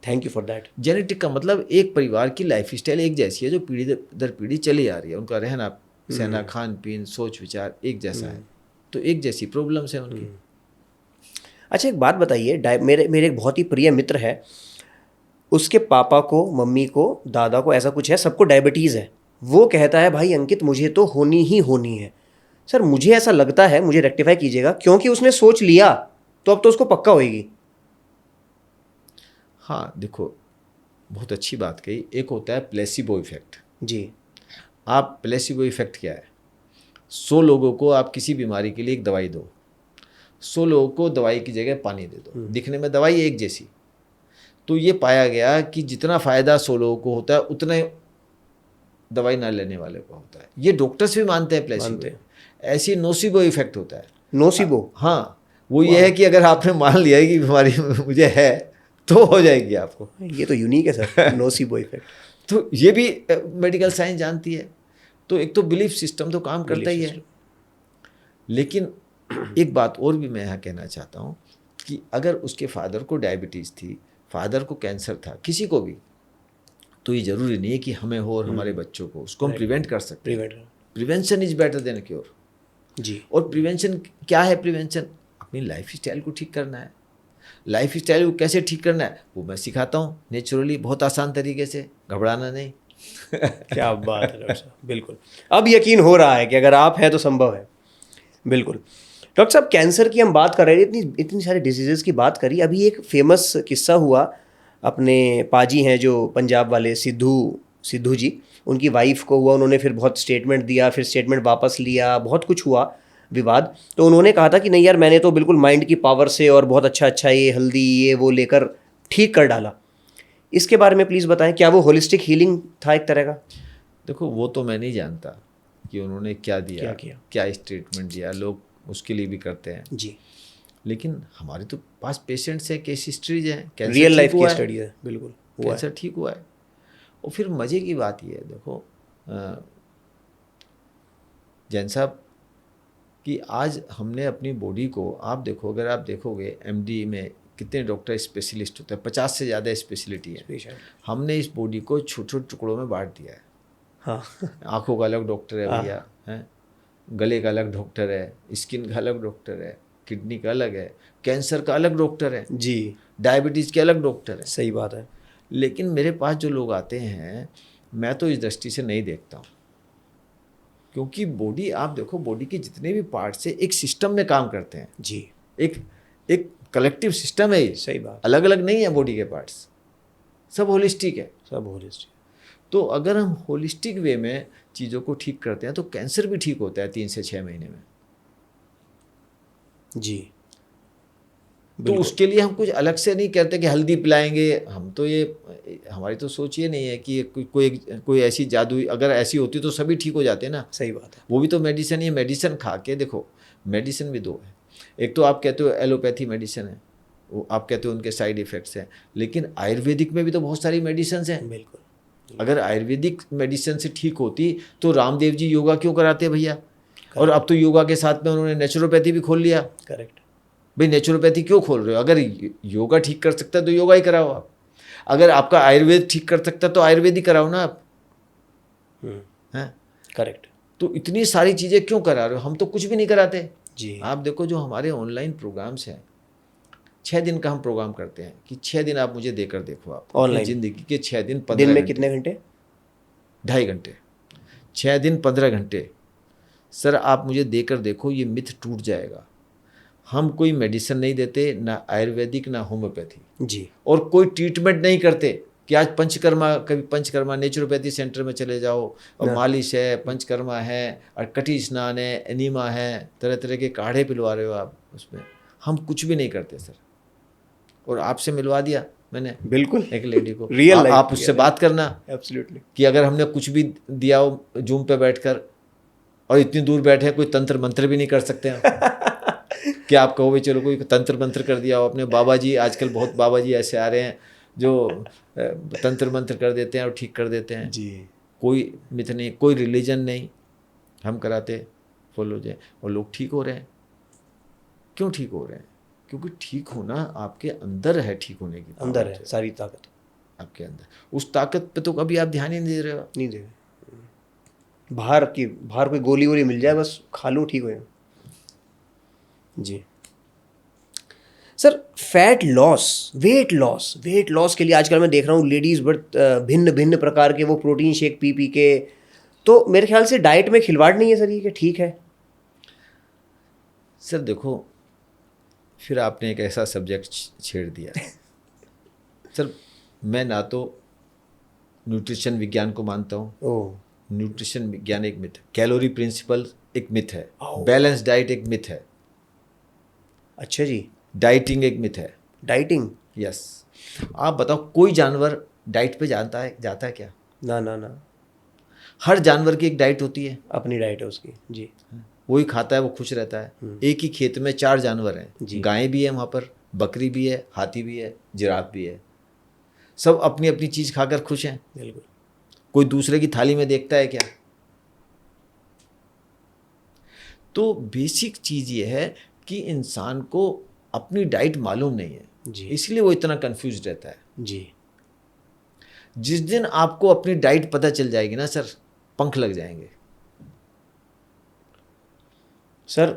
Thank you for that. Genetic का मतलब एक परिवार की लाइफ स्टाइल एक जैसी है जो पीढ़ी दर पीढ़ी चली आ रही है। उनका रहना सहना, खान पीन, सोच विचार एक जैसा है, तो एक जैसी प्रॉब्लम्स है उनकी। अच्छा, एक बात बताइए, मेरे एक बहुत ही प्रिय मित्र है, उसके पापा को, मम्मी को, दादा को, ऐसा कुछ है, सबको डायबिटीज़ है। वो कहता है भाई अंकित मुझे तो होनी ही होनी है। सर मुझे ऐसा लगता है, मुझे रेक्टिफाई कीजिएगा, क्योंकि उसने सोच लिया तो अब तो उसको पक्का होएगी। हाँ देखो, बहुत अच्छी बात कही। एक होता है प्लेसिबो इफेक्ट। जी, आप प्लेसिबो इफेक्ट क्या है? 100 लोगों को आप किसी बीमारी के लिए एक दवाई दो, 100 लोगों को दवाई की जगह पानी दे दो, दिखने में दवाई एक जैसी। तो ये पाया गया कि जितना फ़ायदा 100 लोगों को होता है उतना दवाई ना लेने वाले को होता है। ये डॉक्टर्स भी मानते हैं प्लेसिबो। ऐसी नोसिबो इफेक्ट होता है। नोसिबो? हाँ, वो ये है कि अगर आपने मान लिया है कि बीमारी मुझे है तो हो जाएगी आपको। ये तो यूनिक है सर, नोसिबो इफेक्ट। तो ये भी मेडिकल साइंस जानती है। तो एक तो बिलीफ सिस्टम तो काम करता ही है। लेकिन एक बात और भी मैं यहाँ कहना चाहता हूँ कि अगर उसके फादर को डायबिटीज़ थी, फादर को कैंसर था, किसी को भी, तो ये ज़रूरी नहीं है कि हमें हो और हमारे बच्चों को। उसको हम प्रिवेंट कर सकते हैं। Prevention is better than cure. जी। और प्रिवेंशन क्या है? प्रिवेंशन अपनी लाइफ स्टाइल को ठीक करना है। लाइफ स्टाइल को कैसे ठीक करना है वो मैं सिखाता हूँ नेचुरली, बहुत आसान तरीके से, घबराना नहीं। क्या बात है डॉक्टर साहब, बिल्कुल। अब यकीन हो रहा है कि अगर आप हैं तो संभव है। बिल्कुल। डॉक्टर साहब, कैंसर की हम बात कर रहे थे, इतनी सारी डिजीज़ेस की बात करी। अभी एक फेमस किस्सा हुआ, अपने पाजी हैं जो पंजाब वाले, सिद्धू जी, उनकी वाइफ को हुआ, उन्होंने फिर बहुत स्टेटमेंट दिया, फिर स्टेटमेंट वापस लिया, बहुत कुछ हुआ। विवाद, तो उन्होंने कहा था कि नहीं यार, मैंने तो बिल्कुल माइंड की पावर से और बहुत अच्छा अच्छा ये हल्दी ये वो लेकर ठीक कर डाला। इसके बारे में प्लीज़ बताएं, क्या वो होलिस्टिक हीलिंग था एक तरह का? देखो वो तो मैं नहीं जानता कि उन्होंने क्या दिया, क्या किया? क्या ट्रीटमेंट दिया, लोग उसके लिए भी करते हैं जी, लेकिन हमारे तो पास पेशेंट्स हैं, केस हिस्ट्रीज हैं, कैंसर रियल लाइफ ठीक की हुआ है, स्टडी है, बिल्कुल हुआ है। कैंसर ठीक हुआ है। और फिर मज़े की बात ये है, देखो जैन साहब कि आज हमने अपनी बॉडी को, आप देखो, अगर आप देखोगे एमडी में कितने डॉक्टर स्पेशलिस्ट होते हैं, 50 से ज़्यादा स्पेशलिटी है। हमने इस बॉडी को छोटे छोटे टुकड़ों में बांट दिया है। हाँ, आँखों का अलग डॉक्टर है भैया, हैं, गले का अलग डॉक्टर है, स्किन का अलग डॉक्टर है, किडनी का अलग है, कैंसर का अलग डॉक्टर है जी, डायबिटीज़ के अलग डॉक्टर है। सही बात है। लेकिन मेरे पास जो लोग आते हैं, मैं तो इस दृष्टि से नहीं देखता हूँ, क्योंकि बॉडी, आप देखो बॉडी के जितने भी पार्ट्स हैं एक सिस्टम में काम करते हैं। जी, एक एक कलेक्टिव सिस्टम है ये, सही बात, अलग अलग नहीं है बॉडी के पार्ट्स, सब होलिस्टिक है। सब होलिस्टिक। तो अगर हम होलिस्टिक वे में चीज़ों को ठीक करते हैं तो कैंसर भी ठीक होता है 3 से 6 महीने में। जी, तो उसके लिए हम कुछ अलग से नहीं कहते कि हल्दी पिलाएंगे, हम तो ये, हमारी तो सोच ये नहीं है कि कोई ऐसी जादुई, अगर ऐसी होती तो सभी ठीक हो जाते ना। सही बात है। वो भी तो मेडिसिन, ये मेडिसिन खा के देखो, मेडिसिन भी दो है। एक तो आप कहते हो एलोपैथी मेडिसिन है, वो आप कहते हो उनके साइड इफ़ेक्ट्स हैं, लेकिन आयुर्वेदिक में भी तो बहुत सारी मेडिसिन हैं। बिल्कुल। अगर आयुर्वेदिक मेडिसिन से ठीक होती तो रामदेव जी योगा क्यों कराते भैया? और अब तो योगा के साथ में उन्होंने नेचुरोपैथी भी खोल लिया। करेक्ट। भाई नेचुरोपैथी क्यों खोल रहे हो? अगर योगा ठीक कर सकता है तो योगा ही कराओ आप। अगर आपका आयुर्वेद ठीक कर सकता है तो आयुर्वेद ही कराओ ना आप, हैं? करेक्ट। तो इतनी सारी चीज़ें क्यों करा रहे हो? हम तो कुछ भी नहीं कराते जी, आप देखो जो हमारे ऑनलाइन प्रोग्राम्स हैं, 6 दिन का हम प्रोग्राम करते हैं कि 6 दिन आप मुझे देकर देखो, आप ऑनलाइन जिंदगी के 6 दिन 15 दिन में घंटे, कितने घंटे? 2.5 घंटे, 6 दिन 15 घंटे। सर आप मुझे देकर देखो, ये मिथ टूट जाएगा। हम कोई मेडिसिन नहीं देते, ना आयुर्वेदिक ना होम्योपैथी, जी, और कोई ट्रीटमेंट नहीं करते कि आज पंचकर्मा, कभी पंचकर्मा नेचुरोपैथी सेंटर में चले जाओ और मालिश है, पंचकर्मा है, और कटी स्नान है, एनीमा है, तरह तरह के काढ़े पिलवा रहे हो आप उसमें। हम कुछ भी नहीं करते सर। और आपसे मिलवा दिया मैंने बिल्कुल एक लेडी को, रियल लाइफ आप उससे बात करना एब्सोल्युटली कि अगर हमने कुछ भी दिया हो जूम पे बैठकर, और इतनी दूर बैठे कोई तंत्र मंत्र भी नहीं कर सकते हैं कि आप कहो भाई चलो कोई तंत्र मंत्र कर दिया हो अपने। बाबा जी, आजकल बहुत बाबा जी ऐसे आ रहे हैं जो तंत्र मंत्र कर देते हैं और ठीक कर देते हैं। जी, कोई मिथ नहीं, कोई रिलीजन नहीं हम कराते फॉलो जाए, और लोग ठीक हो रहे हैं। क्यों ठीक हो रहे हैं? क्योंकि ठीक होना आपके अंदर है, ठीक होने की अंदर है सारी ताकत आपके अंदर। उस ताकत पे तो कभी आप ध्यान ही नहीं दे रहे हो। नहीं दे, बाहर कोई गोली वोली मिल जाए बस खा लूँ ठीक हो जाए। जी sir, fat loss, weight loss के लिए आजकल मैं देख रहा हूँ लेडीज़ बड़े भिन्न भिन्न प्रकार के वो प्रोटीन शेक पी के, तो मेरे ख्याल से डाइट में खिलवाड़ नहीं है सर, ये क्या ठीक है? सर देखो, फिर आपने एक ऐसा सब्जेक्ट छेड़ दिया सर, मैं ना तो न्यूट्रिशन विज्ञान को मानता हूँ। ओह, न्यूट्रिशन विज्ञान एक मिथ है, कैलोरी प्रिंसिपल एक मिथ है, बैलेंस डाइट एक मिथ है, अच्छा जी, डाइटिंग एक मिथ है। डाइटिंग? यस। आप बताओ कोई जानवर डाइट पे जाता है क्या? ना ना ना, हर जानवर की एक डाइट होती है, अपनी डाइट है उसकी। जी, वही खाता है, वो खुश रहता है। एक ही खेत में 4 जानवर हैं, गायें भी है वहाँ पर, बकरी भी है, हाथी भी है, जिराफ भी है, सब अपनी अपनी चीज़ खाकर खुश हैं। बिल्कुल। कोई दूसरे की थाली में देखता है क्या? तो बेसिक चीज़ ये है कि इंसान को अपनी डाइट मालूम नहीं है जी, इसलिए वो इतना कंफ्यूज रहता है। जी, जिस दिन आपको अपनी डाइट पता चल जाएगी ना सर, पंख लग जाएंगे। सर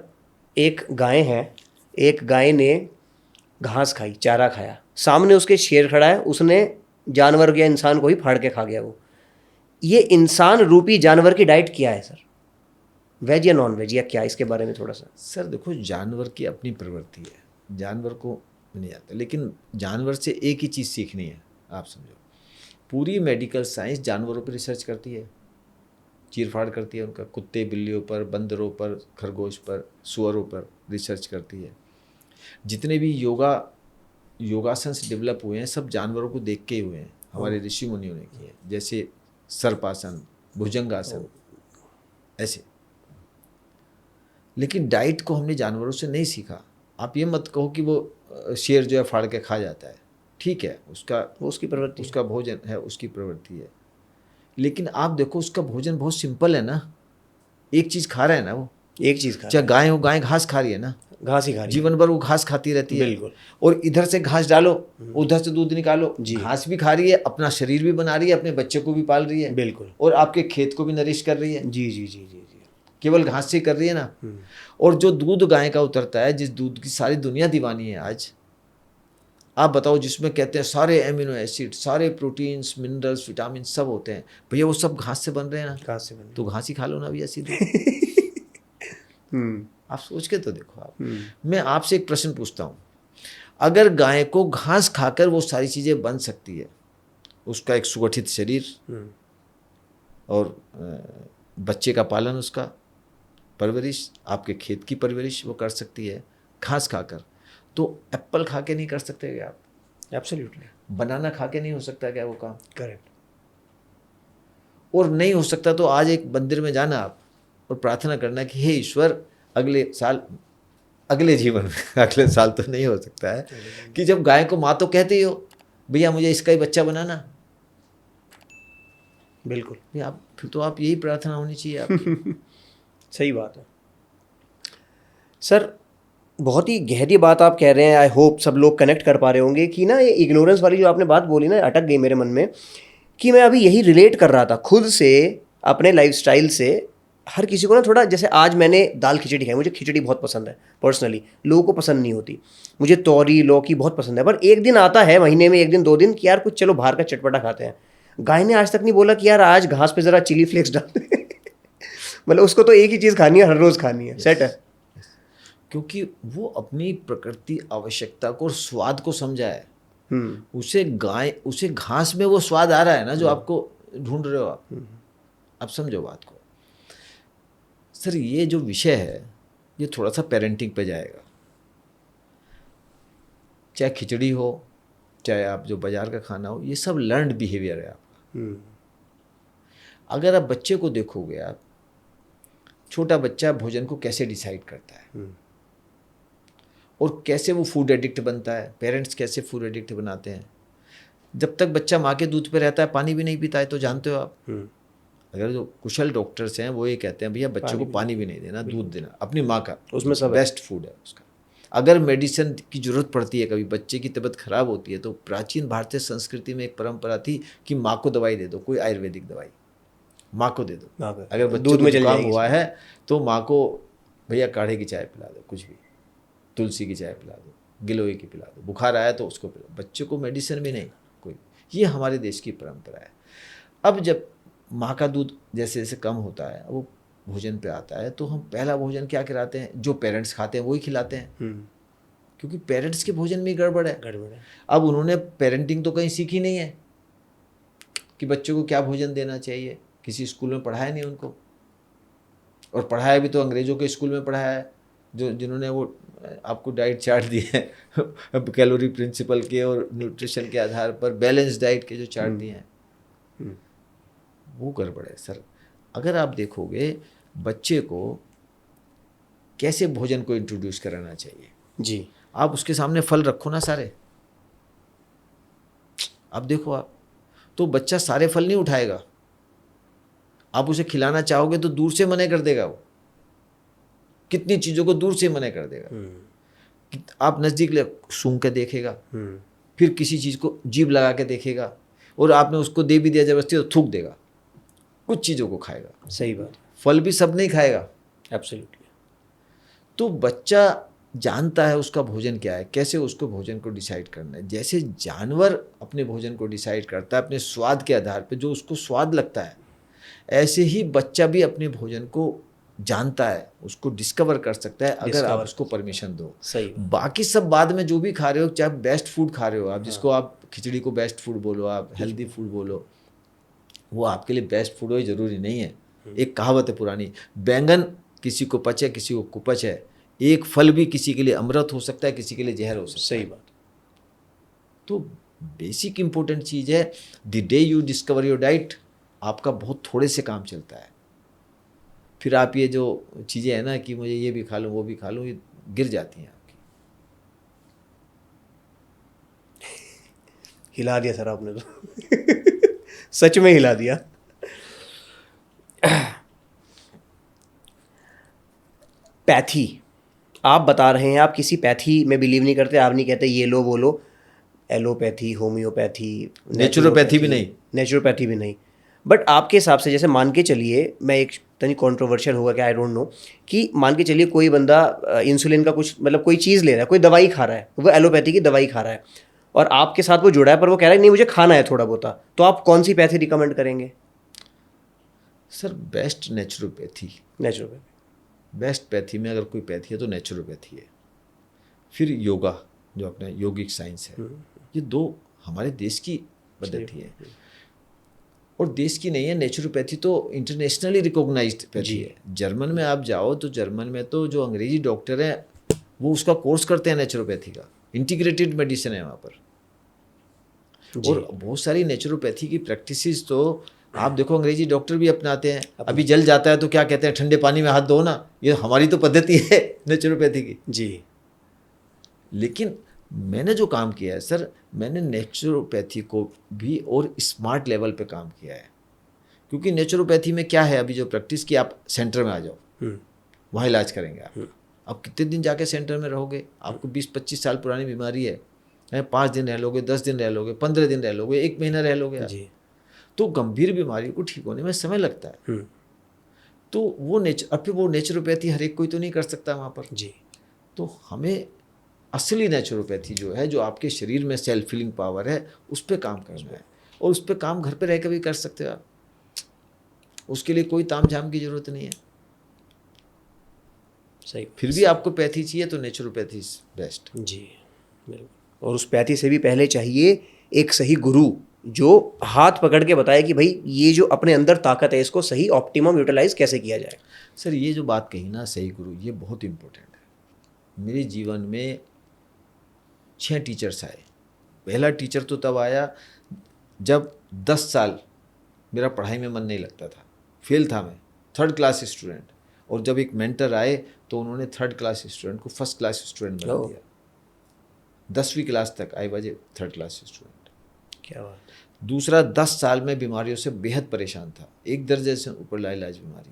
एक गाय है, एक गाय ने घास खाई, चारा खाया, सामने उसके शेर खड़ा है, उसने जानवर या इंसान को ही फाड़ के खा गया वो। ये इंसान रूपी जानवर की डाइट क्या है सर? वेज या नॉन वेज या क्या? इसके बारे में थोड़ा सा। सर देखो, जानवर की अपनी प्रवृत्ति है, जानवर को नहीं आता, लेकिन जानवर से एक ही चीज़ सीखनी है। आप समझो, पूरी मेडिकल साइंस जानवरों पर रिसर्च करती है, चीर फाड़ करती है उनका, कुत्ते बिल्लियों पर, बंदरों पर, खरगोश पर, सुअरों पर रिसर्च करती है। जितने भी योगासन्स डेवलप हुए हैं सब जानवरों को देख के ही हुए हैं, हमारे ऋषि मुनियों ने किए, जैसे सर्पासन, भुजंगासन, ऐसे। लेकिन डाइट को हमने जानवरों से नहीं सीखा। आप ये मत कहो कि वो शेर जो है फाड़ के खा जाता है, ठीक है, वो उसकी प्रवृत्ति, उसका भोजन है, उसकी प्रवृत्ति है। लेकिन आप देखो उसका भोजन बहुत सिंपल है ना, एक चीज़ खा रहा है ना वो, एक चीज़ खा, चाहे गाय हो, गाय घास खा रही है ना, घास ही खा रही है, जीवन भर वो घास खाती रहती है। बिल्कुल। और इधर से घास डालो, उधर से दूध निकालो, घास भी खा रही है, अपना शरीर भी बना रही है, अपने बच्चे को भी पाल रही है, बिल्कुल, और आपके खेत को भी नरिश कर रही है। जी जी जी जी जी, केवल घास से कर रही है ना। और जो दूध गाय का उतरता है, जिस दूध की सारी दुनिया दीवानी है आज, आप बताओ, जिसमें कहते हैं सारे एमिनो एसिड, सारे प्रोटीन्स, मिनरल्स, विटामिन सब होते हैं, भैया वो सब घास से बन रहे हैं ना, घास से बन, तो घास ही खा लो ना भैया सीधे। आप सोच के तो देखो। आप मैं आपसे एक प्रश्न पूछता हूँ, अगर गाय को घास खाकर वो सारी चीज़ें बन सकती है, उसका एक सुगठित शरीर और बच्चे का पालन, उसका परवरिश, आपके खेत की परवरिश वो कर सकती है घास खाकर, तो एप्पल खा के नहीं कर सकते क्या आप? एब्सोल्युटली। बनाना खा के नहीं हो सकता क्या वो काम? करेक्ट। और नहीं हो सकता तो आज एक मंदिर में जाना आप और प्रार्थना करना कि हे ईश्वर, अगले साल, अगले जीवन में, अगले साल तो नहीं हो सकता है, कि जब गाय को माँ तो कहते ही हो भैया मुझे इसका ही बच्चा बनाना, बिल्कुल, आप फिर तो आप यही प्रार्थना होनी चाहिए आपकी। सही बात है सर, बहुत ही गहरी बात आप कह रहे हैं। आई होप सब लोग कनेक्ट कर पा रहे होंगे कि ना ये इग्नोरेंस वाली जो आपने बात बोली ना, अटक गई मेरे मन में, कि मैं अभी यही रिलेट कर रहा था खुद से, अपने लाइफस्टाइल से। हर किसी को ना थोड़ा, जैसे आज मैंने दाल खिचड़ी खाई, मुझे खिचड़ी बहुत पसंद है पर्सनली, लोगों को पसंद नहीं होती। मुझे तौरी लौकी बहुत पसंद है, पर एक दिन आता है महीने में, एक दिन 2 दिन, कि यार कुछ चलो बाहर का चटपटा खाते हैं। गाय ने आज तक नहीं बोला कि यार आज घास पे ज़रा चिली फ्लेक्स डाल दे। मतलब उसको तो एक ही चीज़ खानी है, हर रोज़ खानी है, सेट है। क्योंकि वो अपनी प्रकृति आवश्यकता को और स्वाद को समझा है। उसे घास में वो स्वाद आ रहा है ना जो आपको ढूंढ रहे हो आप समझो बात को। सर ये जो विषय है ये थोड़ा सा पेरेंटिंग पे जाएगा, चाहे खिचड़ी हो, चाहे आप जो बाजार का खाना हो, ये सब लर्नड बिहेवियर है आपका। अगर आप बच्चे को देखोगे, आप छोटा बच्चा भोजन को कैसे डिसाइड करता है और कैसे वो फूड एडिक्ट बनता है, पेरेंट्स कैसे फूड एडिक्ट बनाते हैं। जब तक बच्चा माँ के दूध पे रहता है, पानी भी नहीं पीता है, तो जानते हो आप, अगर जो कुशल डॉक्टर्स हैं वो ये कहते हैं भैया बच्चों को पानी भी नहीं देना, दूध देना, अपनी माँ का, उसमें सब बेस्ट फूड है उसका। अगर मेडिसिन की जरूरत पड़ती है, कभी बच्चे की तबीयत खराब होती है, तो प्राचीन भारतीय संस्कृति में एक परंपरा थी कि माँ को दवाई दे दो, कोई आयुर्वेदिक दवाई माँ को दे दो। अगर बच्चे को जुकाम हुआ है तो माँ को भैया काढ़े की चाय पिला दो, कुछ भी, तुलसी की चाय पिला दो, गिलोय की पिला दो, बुखार आया तो उसको पिला, बच्चे को मेडिसिन भी नहीं कोई। ये हमारे देश की परंपरा है। अब जब माँ का दूध जैसे जैसे कम होता है, वो भोजन पे आता है, तो हम पहला भोजन क्या खिलाते हैं, जो पेरेंट्स खाते हैं वही खिलाते हैं, क्योंकि पेरेंट्स के भोजन में गड़बड़ है। अब उन्होंने पेरेंटिंग तो कहीं सीखी नहीं है कि बच्चों को क्या भोजन देना चाहिए, किसी स्कूल में पढ़ाया नहीं उनको, और पढ़ाया भी तो अंग्रेज़ों के स्कूल में पढ़ाया है, जिन्होंने वो आपको डाइट चार्ट दिए हैं कैलोरी प्रिंसिपल के और न्यूट्रिशन के आधार पर बैलेंस डाइट के जो चार्ट दिए हैं, वो गड़बड़ है सर। अगर आप देखोगे बच्चे को कैसे भोजन को इंट्रोड्यूस कराना चाहिए जी, आप उसके सामने फल रखो ना सारे, आप देखो आप, तो बच्चा सारे फल नहीं उठाएगा। आप उसे खिलाना चाहोगे तो दूर से मना कर देगा, वो कितनी चीज़ों को दूर से मना कर देगा। आप नज़दीक ले सूंघ के देखेगा, फिर किसी चीज़ को जीभ लगा के देखेगा, और आपने उसको दे भी दिया जबरदस्ती तो थूक देगा, कुछ चीज़ों को खाएगा। सही बात। फल भी सब नहीं खाएगा। एब्सोल्युटली। तो बच्चा जानता है उसका भोजन क्या है, कैसे उसको भोजन को डिसाइड करना है। जैसे जानवर अपने भोजन को डिसाइड करता है अपने स्वाद के आधार पर, जो उसको स्वाद लगता है, ऐसे ही बच्चा भी अपने भोजन को जानता है, उसको डिस्कवर कर सकता है अगर आप उसको परमिशन दो। सही। बाकी सब बाद में जो भी खा रहे हो, चाहे बेस्ट फूड खा रहे हो आप, जिसको आप खिचड़ी को बेस्ट फूड बोलो, आप हेल्दी फूड बोलो, वो आपके लिए बेस्ट फूड हो ज़रूरी नहीं है। एक कहावत है पुरानी, बैंगन किसी को पचे किसी को कुपच है, एक फल भी किसी के लिए अमृत हो सकता है, किसी के लिए जहर हो सकता है। सही बात। तो बेसिक इंपॉर्टेंट चीज़ है, the day you discover your diet, आपका बहुत थोड़े से काम चलता है। फिर आप ये जो चीज़ें हैं ना कि मुझे ये भी खा लूँ वो भी खा लूँ, ये गिर जाती हैं आपकी। हिला दिया सर आपने तो सच में हिला दिया। पैथी, आप बता रहे हैं आप किसी पैथी में बिलीव नहीं करते, आप नहीं कहते ये लो वो लो, एलोपैथी, होम्योपैथी, नेचुरोपैथी भी नहीं, नेचुरोपैथी भी नहीं। बट आपके हिसाब से जैसे मान के चलिए, मैं एक तनी कंट्रोवर्शियल होगा क्या, आई डोंट नो, कि मान के चलिए कोई बंदा इंसुलिन का कुछ मतलब कोई चीज़ ले रहा है, कोई दवाई खा रहा है, वो एलोपैथी की दवाई खा रहा है, और आपके साथ वो जुड़ा है पर वो कह रहा है नहीं मुझे खाना है थोड़ा बहुत, तो आप कौन सी पैथी रिकमेंड करेंगे? Sir best naturopathy. Naturopathy best pathy में अगर कोई पैथी है तो नेचुरोपैथी है। फिर योगा जो अपना योगिक साइंस है, ये दो हमारे देश की पद्धति है, और देश की नहीं है। नेचुरोपैथी तो इंटरनेशनली रिकॉग्नाइज्ड पैथी है। जर्मन में आप जाओ तो जर्मन में तो जो अंग्रेजी डॉक्टर हैं वो उसका कोर्स करते हैं नेचुरोपैथी का, इंटीग्रेटेड मेडिसिन है वहाँ पर। और बहुत सारी नेचुरोपैथी की प्रैक्टिसेस तो आप देखो अंग्रेजी डॉक्टर भी अपनाते हैं। अभी जल जाता है तो क्या कहते हैं, ठंडे पानी में हाथ धो ना, ये हमारी तो पद्धति है नेचुरोपैथी की जी। लेकिन मैंने जो काम किया है सर, मैंने नेचुरोपैथी को भी और स्मार्ट लेवल पे काम किया है। क्योंकि नेचुरोपैथी में क्या है, अभी जो प्रैक्टिस की, आप सेंटर में आ जाओ, वहाँ इलाज करेंगे आप। अब कितने दिन जाके सेंटर में रहोगे? आपको 20-25 साल पुरानी बीमारी है, 5 दिन रह लोगे, 10 दिन रह लोगे, 15 दिन रह लोगे, 1 महीना रह लोगे जी। तो गंभीर बीमारी को ठीक होने में समय लगता है। तो वो नेचुरोपैथी हर एक कोई तो नहीं कर सकता वहाँ पर जी। तो हमें असली नेचुरोपैथी जो है, जो आपके शरीर में सेल्फ हीलिंग पावर है, उस पर काम करना है। और उस पर काम घर पे रह कर भी कर सकते हो आप, उसके लिए कोई ताम झाम की जरूरत नहीं है। सही। फिर भी आपको पैथी चाहिए तो नेचुरोपैथी इज बेस्ट जी, बिल्कुल। और उस पैथी से भी पहले चाहिए एक सही गुरु जो हाथ पकड़ के बताए कि भाई ये जो अपने अंदर ताकत है इसको सही ऑप्टिमम यूटिलाइज कैसे किया जाए। सर ये जो बात कही ना, सही गुरु, ये बहुत इम्पोर्टेंट है। मेरे जीवन में 6 टीचर्स आए। पहला टीचर तो तब आया जब 10 साल मेरा पढ़ाई में मन नहीं लगता था, फेल था मैं, 3rd क्लास स्टूडेंट। और जब एक मेंटर आए तो उन्होंने 3rd क्लास स्टूडेंट को 1st क्लास स्टूडेंट बना दिया। 10वीं क्लास तक I was a 3rd class student. क्या बात। दूसरा, 10 साल में बीमारियों से बेहद परेशान था, 1 दर्जे से ऊपर लाइलाज बीमारी,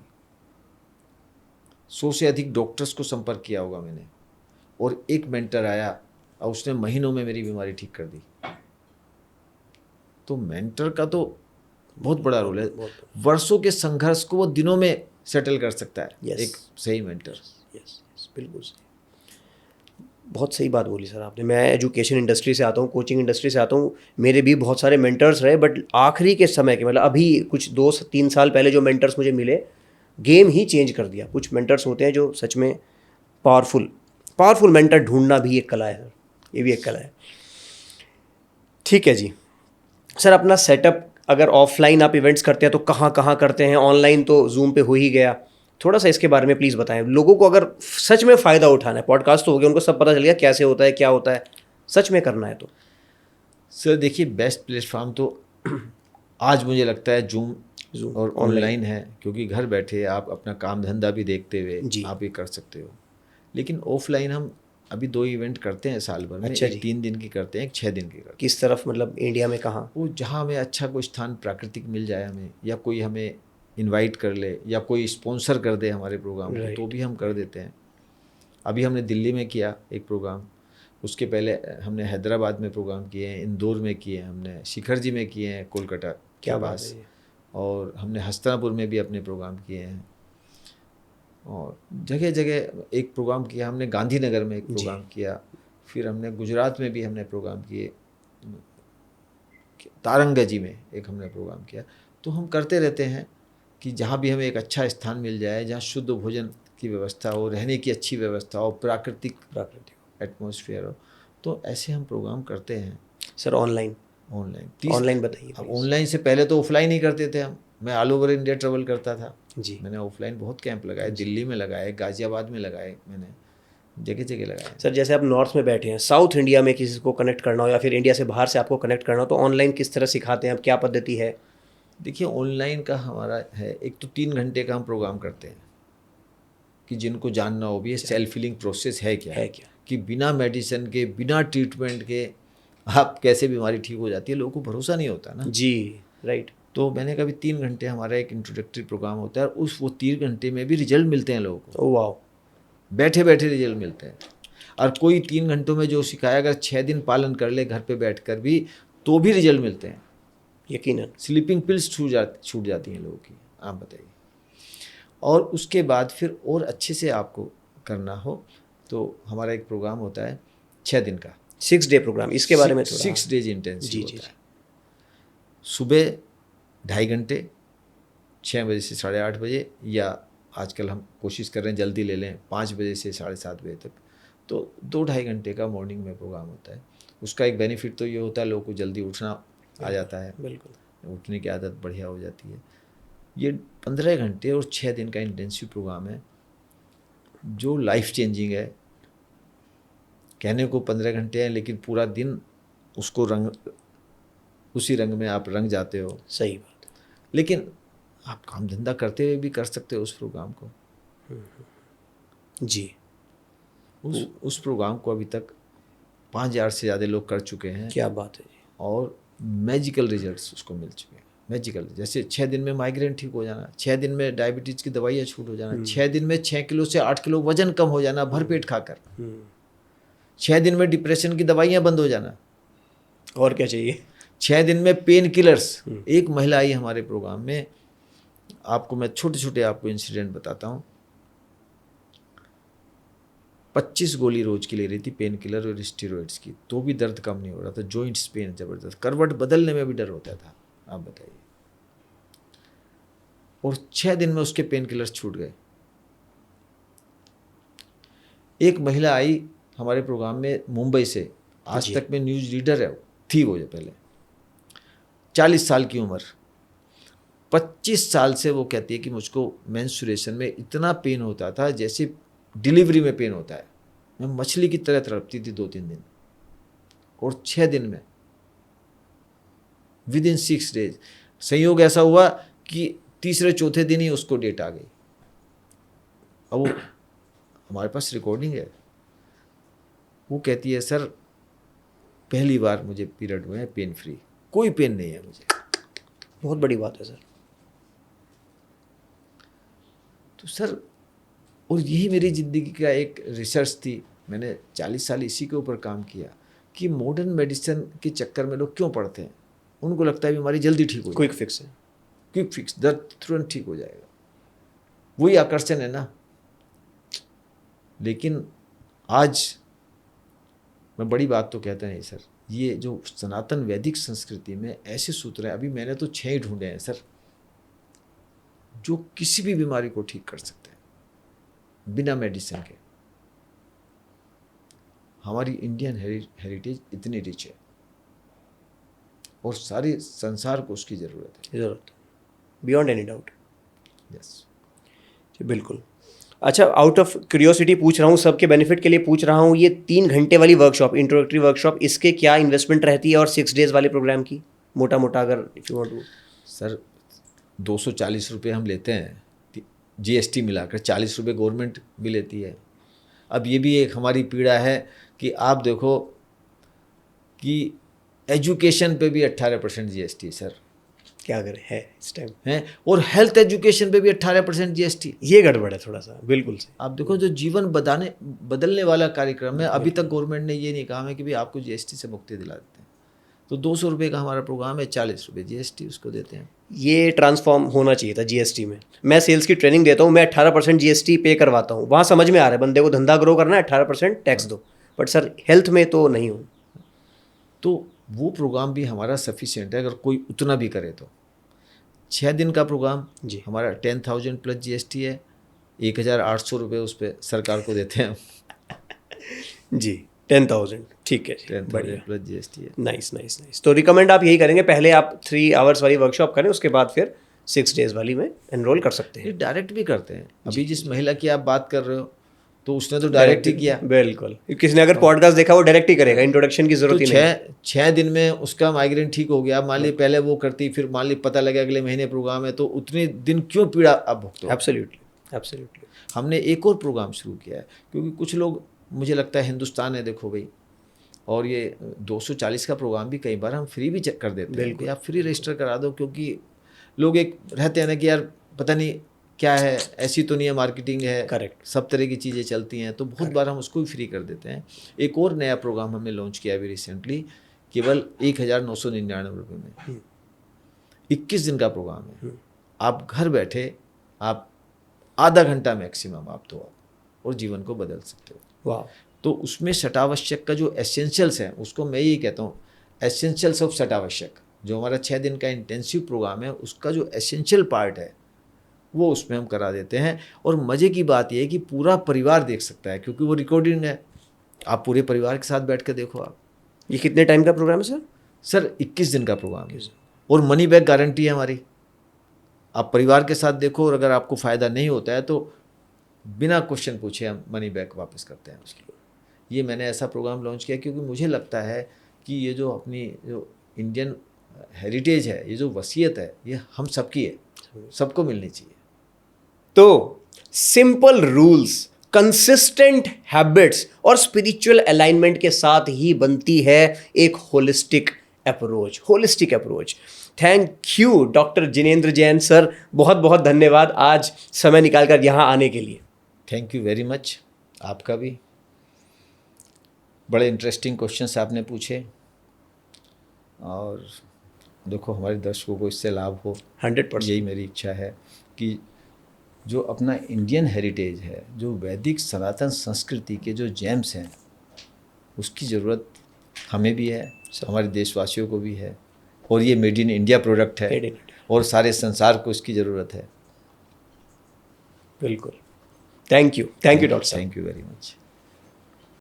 100 से अधिक डॉक्टर्स को संपर्क किया होगा मैंने। और एक मेंटर आया और उसने महीनों में मेरी बीमारी ठीक कर दी। तो मेंटर का तो बहुत बड़ा रोल है। वर्षों के संघर्ष को वो दिनों में सेटल कर सकता है एक सही मेंटर। बिल्कुल सही, बहुत सही बात बोली सर आपने। मैं एजुकेशन इंडस्ट्री से आता हूँ, कोचिंग इंडस्ट्री से आता हूँ, मेरे भी बहुत सारे मेंटर्स रहे, बट आखिरी के समय के मतलब अभी कुछ 2-3 साल पहले जो मेंटर्स मुझे मिले, गेम ही चेंज कर दिया। कुछ मेंटर्स होते हैं जो सच में पावरफुल मेंटर ढूंढना भी एक कला है सर, ये भी एक कला है। ठीक है जी सर, अपना सेटअप अगर ऑफलाइन आप इवेंट्स करते हैं तो कहाँ करते हैं? ऑनलाइन तो जूम पे हो ही गया, थोड़ा सा इसके बारे में प्लीज़ बताएं। लोगों को अगर सच में फ़ायदा उठाना है, पॉडकास्ट तो हो गया, उनको सब पता चल गया कैसे होता है, क्या होता है, सच में करना है तो सर देखिए, बेस्ट प्लेटफॉर्म तो आज मुझे लगता है जूम और ऑनलाइन है, क्योंकि घर बैठे आप अपना काम धंधा भी देखते हुए आप ये कर सकते हो। लेकिन ऑफलाइन हम अभी 2 इवेंट करते हैं साल भर में। अच्छा, एक 3 दिन की करते हैं, एक 6 दिन की करते हैं। किस तरफ, मतलब इंडिया में कहाँ? वो जहाँ हमें अच्छा कोई स्थान प्राकृतिक मिल जाए हमें, या कोई हमें इनवाइट कर ले, या कोई स्पॉन्सर कर दे हमारे प्रोग्राम को, तो भी हम कर देते हैं। अभी हमने दिल्ली में किया एक प्रोग्राम, उसके पहले हमने हैदराबाद में प्रोग्राम किए हैं, इंदौर में किए हैं, हमने शिखर जी में किए हैं कोलकाता के पास, और हमने हस्तिनापुर में भी अपने प्रोग्राम किए हैं, और जगह जगह एक प्रोग्राम किया हमने, गांधीनगर में एक प्रोग्राम किया, फिर हमने गुजरात में भी हमने प्रोग्राम किए, तारंगजी में एक हमने प्रोग्राम किया। तो हम करते रहते हैं कि जहाँ भी हमें एक अच्छा स्थान मिल जाए, जहाँ शुद्ध भोजन की व्यवस्था हो, रहने की अच्छी व्यवस्था हो, प्राकृतिक एटमॉस्फेयर हो, तो ऐसे हम प्रोग्राम करते हैं। सर ऑनलाइन बताइए। अब ऑनलाइन से पहले तो ऑफलाइन ही करते थे हम। मैं ऑल ओवर इंडिया ट्रेवल करता था। जी। मैंने ऑफलाइन बहुत कैंप लगाए, दिल्ली में लगाए, गाजियाबाद में लगाए, मैंने जगह जगह लगाए। सर जैसे आप नॉर्थ में बैठे हैं, साउथ इंडिया में किसी को कनेक्ट करना हो या फिर इंडिया से बाहर से आपको कनेक्ट करना हो तो ऑनलाइन किस तरह सिखाते हैं आप, क्या पद्धति है? देखिए ऑनलाइन का हमारा है, एक तो 3 घंटे का हम प्रोग्राम करते हैं कि जिनको जानना हो भी ये सेल्फ हीलिंग प्रोसेस है क्या, कि बिना मेडिसिन के, बिना ट्रीटमेंट के आप कैसे बीमारी ठीक हो जाती है, लोगों को भरोसा नहीं होता ना जी। राइट। तो मैंने कहा 3 घंटे हमारा एक इंट्रोडक्टरी प्रोग्राम होता है, और वो 3 घंटे में भी रिजल्ट मिलते हैं लोगों को। ओह वाह। बैठे बैठे रिजल्ट मिलते हैं। और कोई 3 घंटों में जो सिखाया अगर 6 दिन पालन कर ले घर पे बैठकर भी तो भी रिजल्ट मिलते हैं, यकीनन। स्लीपिंग पिल्स छूट जाती हैं लोगों की। आप बताइए। और उसके बाद फिर और अच्छे से आपको करना हो तो हमारा एक प्रोग्राम होता है 6 दिन का, 6 डे प्रोग्राम, इसके बारे में थोड़ा। 6 डेज इंटेंसिव जी। होता है। सुबह 2.5 घंटे 6 बजे से 8:30 बजे, या आजकल हम कोशिश कर रहे हैं जल्दी ले लें 5 बजे से 7:30 बजे तक, तो 2-2.5 घंटे का मॉर्निंग में प्रोग्राम होता है। उसका एक बेनिफिट तो ये होता है लोगों को जल्दी उठना आ जाता है, बिल्कुल उठने की आदत बढ़िया हो जाती है। ये 15 घंटे और 6 दिन का इंटेंसिव प्रोग्राम है जो लाइफ चेंजिंग है। कहने को 15 घंटे हैं लेकिन पूरा दिन उसको उसी रंग में आप रंग जाते हो। सही बात। लेकिन आप काम धंधा करते हुए भी कर सकते हो उस प्रोग्राम को। जी। उस प्रोग्राम को अभी तक 5,000 से ज़्यादा लोग कर चुके हैं। क्या बात है जी। और मैजिकल रिजल्ट्स उसको मिल चुके हैं। मैजिकल, जैसे 6 दिन में माइग्रेन ठीक हो जाना, 6 दिन में डायबिटीज़ की दवाइयाँ छूट हो जाना, 6 दिन में 6 किलो से 8 किलो वजन कम हो जाना भरपेट खाकर, 6 दिन में डिप्रेशन की दवाइयाँ बंद हो जाना। और क्या चाहिए? 6 दिन में पेन किलर्स। एक महिला आई हमारे प्रोग्राम में, आपको मैं छोटे छोटे आपको इंसिडेंट बताता हूँ। 25 गोली रोज की ले रही थी पेन किलर और स्टेरॉइड्स की, तो भी दर्द कम नहीं हो रहा था। जॉइंट्स पेन जबरदस्त, करवट बदलने में भी डर होता था। आप बताइए। और 6 दिन में उसके पेन किलर्स छूट गए। एक महिला आई हमारे प्रोग्राम में मुंबई से, आज तक में न्यूज रीडर है थी वो, जो पहले 40 साल की उम्र, 25 साल से वो कहती है कि मुझको मेंस्ट्रुएशन में इतना पेन होता था जैसे डिलीवरी में पेन होता है। मैं मछली की तरह तड़पती थी 2-3 दिन, और 6 दिन में विद इन 6 डेज संयोग ऐसा हुआ कि तीसरे चौथे दिन ही उसको डेट आ गई। अब वो हमारे पास रिकॉर्डिंग है। वो कहती है सर पहली बार मुझे पीरियड हुए हैं पेन फ्री, कोई पेन नहीं है मुझे। बहुत बड़ी बात है सर। तो सर, और यही मेरी ज़िंदगी का एक रिसर्च थी। मैंने 40 साल इसी के ऊपर काम किया कि मॉडर्न मेडिसिन के चक्कर में लोग क्यों पड़ते हैं। उनको लगता है बीमारी जल्दी ठीक हो जाए, क्विक फिक्स है, क्विक फिक्स, दर्द तुरंत ठीक हो जाएगा, वही आकर्षण है ना। लेकिन आज मैं बड़ी बात तो कहता नहीं सर, ये जो सनातन वैदिक संस्कृति में ऐसे सूत्र हैं, अभी मैंने तो 6 ही ढूंढे हैं सर, जो किसी भी बीमारी को ठीक कर सकते हैं बिना मेडिसिन के। हमारी इंडियन हेरिटेज इतनी रिच है और सारे संसार को उसकी ज़रूरत है। Beyond any doubt. यस जी बिल्कुल। अच्छा, आउट ऑफ क्यूरियोसिटी पूछ रहा हूँ, सबके बेनिफिट के लिए पूछ रहा हूँ, ये 3 घंटे वाली वर्कशॉप, इंट्रोडक्टरी वर्कशॉप, इसके क्या इन्वेस्टमेंट रहती है, और 6 डेज वाले प्रोग्राम की मोटा मोटा अगर if you want to? Sir 240 रुपये हम लेते हैं, GST मिलाकर 40 रुपये गवर्नमेंट भी लेती है। अब ये भी एक हमारी पीड़ा है कि आप देखो कि एजुकेशन पे भी 18% GST है सर। क्या करें, है इस टाइम है, और हेल्थ एजुकेशन पे भी 18% GST। ये गड़बड़ है थोड़ा सा। बिल्कुल से आप देखो जो जीवन बदलने वाला कार्यक्रम है, अभी तक गवर्नमेंट ने ये नहीं कहा है कि भाई आपको GST से मुक्ति दिला देते हैं। तो 200 रुपये का हमारा प्रोग्राम है, 40 रुपये GST उसको देते हैं। ये ट्रांसफॉर्म होना चाहिए था GST में। मैं सेल्स की ट्रेनिंग देता हूँ, मैं 18% GST पे करवाता हूँ, वहाँ समझ में आ रहा है बंदे को धंधा ग्रो करना है 18% टैक्स दो, बट सर हेल्थ में तो नहीं हो। तो वो प्रोग्राम भी हमारा सफिशिएंट है अगर कोई उतना भी करे तो। 6 दिन का प्रोग्राम जी हमारा 10,000 प्लस GST है, 1,800 रुपये उस पर सरकार को देते हैं जी। 10,000 ठीक है जी, 10,000 प्लस GST है। Nice nice nice. तो रिकमेंड आप यही करेंगे, पहले आप 3 आवर्स वाली वर्कशॉप करें, उसके बाद फिर 6 डेज वाली में एनरोल कर सकते हैं। ये डायरेक्ट भी करते हैं। अभी जिस महिला की आप बात कर रहे हो तो उसने तो डायरेक्ट ही किया। बिल्कुल, किसी ने अगर पॉडकास्ट देखा वो डायरेक्ट ही करेगा, इंट्रोडक्शन की जरूरत ही नहीं। 6 दिन में उसका माइग्रेन ठीक हो गया। मान ली पहले वो करती, फिर मान ली पता लगा अगले महीने प्रोग्राम है, तो उतने दिन क्यों पीड़ा आप भुगतो? एब्सोल्युटली। हमने एक और प्रोग्राम शुरू किया है, क्योंकि कुछ लोग, मुझे लगता है हिंदुस्तान है, देखो भाई, और ये 240 का प्रोग्राम भी कई बार हम फ्री भी कर देते हैं कि आप फ्री रजिस्टर करा दो, क्योंकि लोग एक रहते हैं ना कि यार पता नहीं क्या है, ऐसी तो नहीं है, मार्केटिंग है, करेक्ट, सब तरह की चीज़ें चलती हैं, तो बहुत बार हम उसको भी फ्री कर देते हैं। एक और नया प्रोग्राम हमने लॉन्च किया अभी रिसेंटली, केवल 1999 में 21 दिन का प्रोग्राम है। आप घर बैठे आप आधा घंटा मैक्सिमम आप तो और जीवन को बदल सकते हो। वाह। तो उसमें सटावश्यक का जो एसेंशियल्स हैं, उसको मैं यही कहता हूँ, एसेंशियल्स ऑफ सटावश्यक, जो हमारा 6 दिन का इंटेंसिव प्रोग्राम है, उसका जो एसेंशियल पार्ट है वो उसमें हम करा देते हैं। और मज़े की बात यह है कि पूरा परिवार देख सकता है, क्योंकि वो रिकॉर्डिंग है, आप पूरे परिवार के साथ बैठ कर देखो आप। ये कितने टाइम का प्रोग्राम है सर? सर 21 दिन का प्रोग्राम है, और मनी बैक गारंटी है हमारी। आप परिवार के साथ देखो, और अगर आपको फ़ायदा नहीं होता है तो बिना क्वेश्चन पूछे हम मनी बैक वापस करते हैं उसके लिए। ये मैंने ऐसा प्रोग्राम लॉन्च किया क्योंकि मुझे लगता है कि ये जो अपनी जो इंडियन हेरिटेज है, ये जो वसीयत है, ये हम सबकी है, सबको मिलनी चाहिए। तो सिंपल रूल्स, कंसिस्टेंट हैबिट्स और स्पिरिचुअल अलाइनमेंट के साथ ही बनती है एक holistic approach. Thank you doctor Jinendra Jain sir, बहुत बहुत धन्यवाद आज समय निकालकर यहाँ आने के लिए। थैंक यू वेरी मच, आपका भी। बड़े इंटरेस्टिंग क्वेश्चंस आपने पूछे, और देखो हमारे दर्शकों को इससे लाभ हो, 100%। यही मेरी इच्छा है कि जो अपना इंडियन हेरिटेज है, जो वैदिक सनातन संस्कृति के जो जेम्स हैं, उसकी ज़रूरत हमें भी है, हमारे देशवासियों को भी है, और ये मेड इन इंडिया प्रोडक्ट है, और सारे संसार को इसकी ज़रूरत है। बिल्कुल। थैंक यू डॉक्टर साहब। Thank you very much.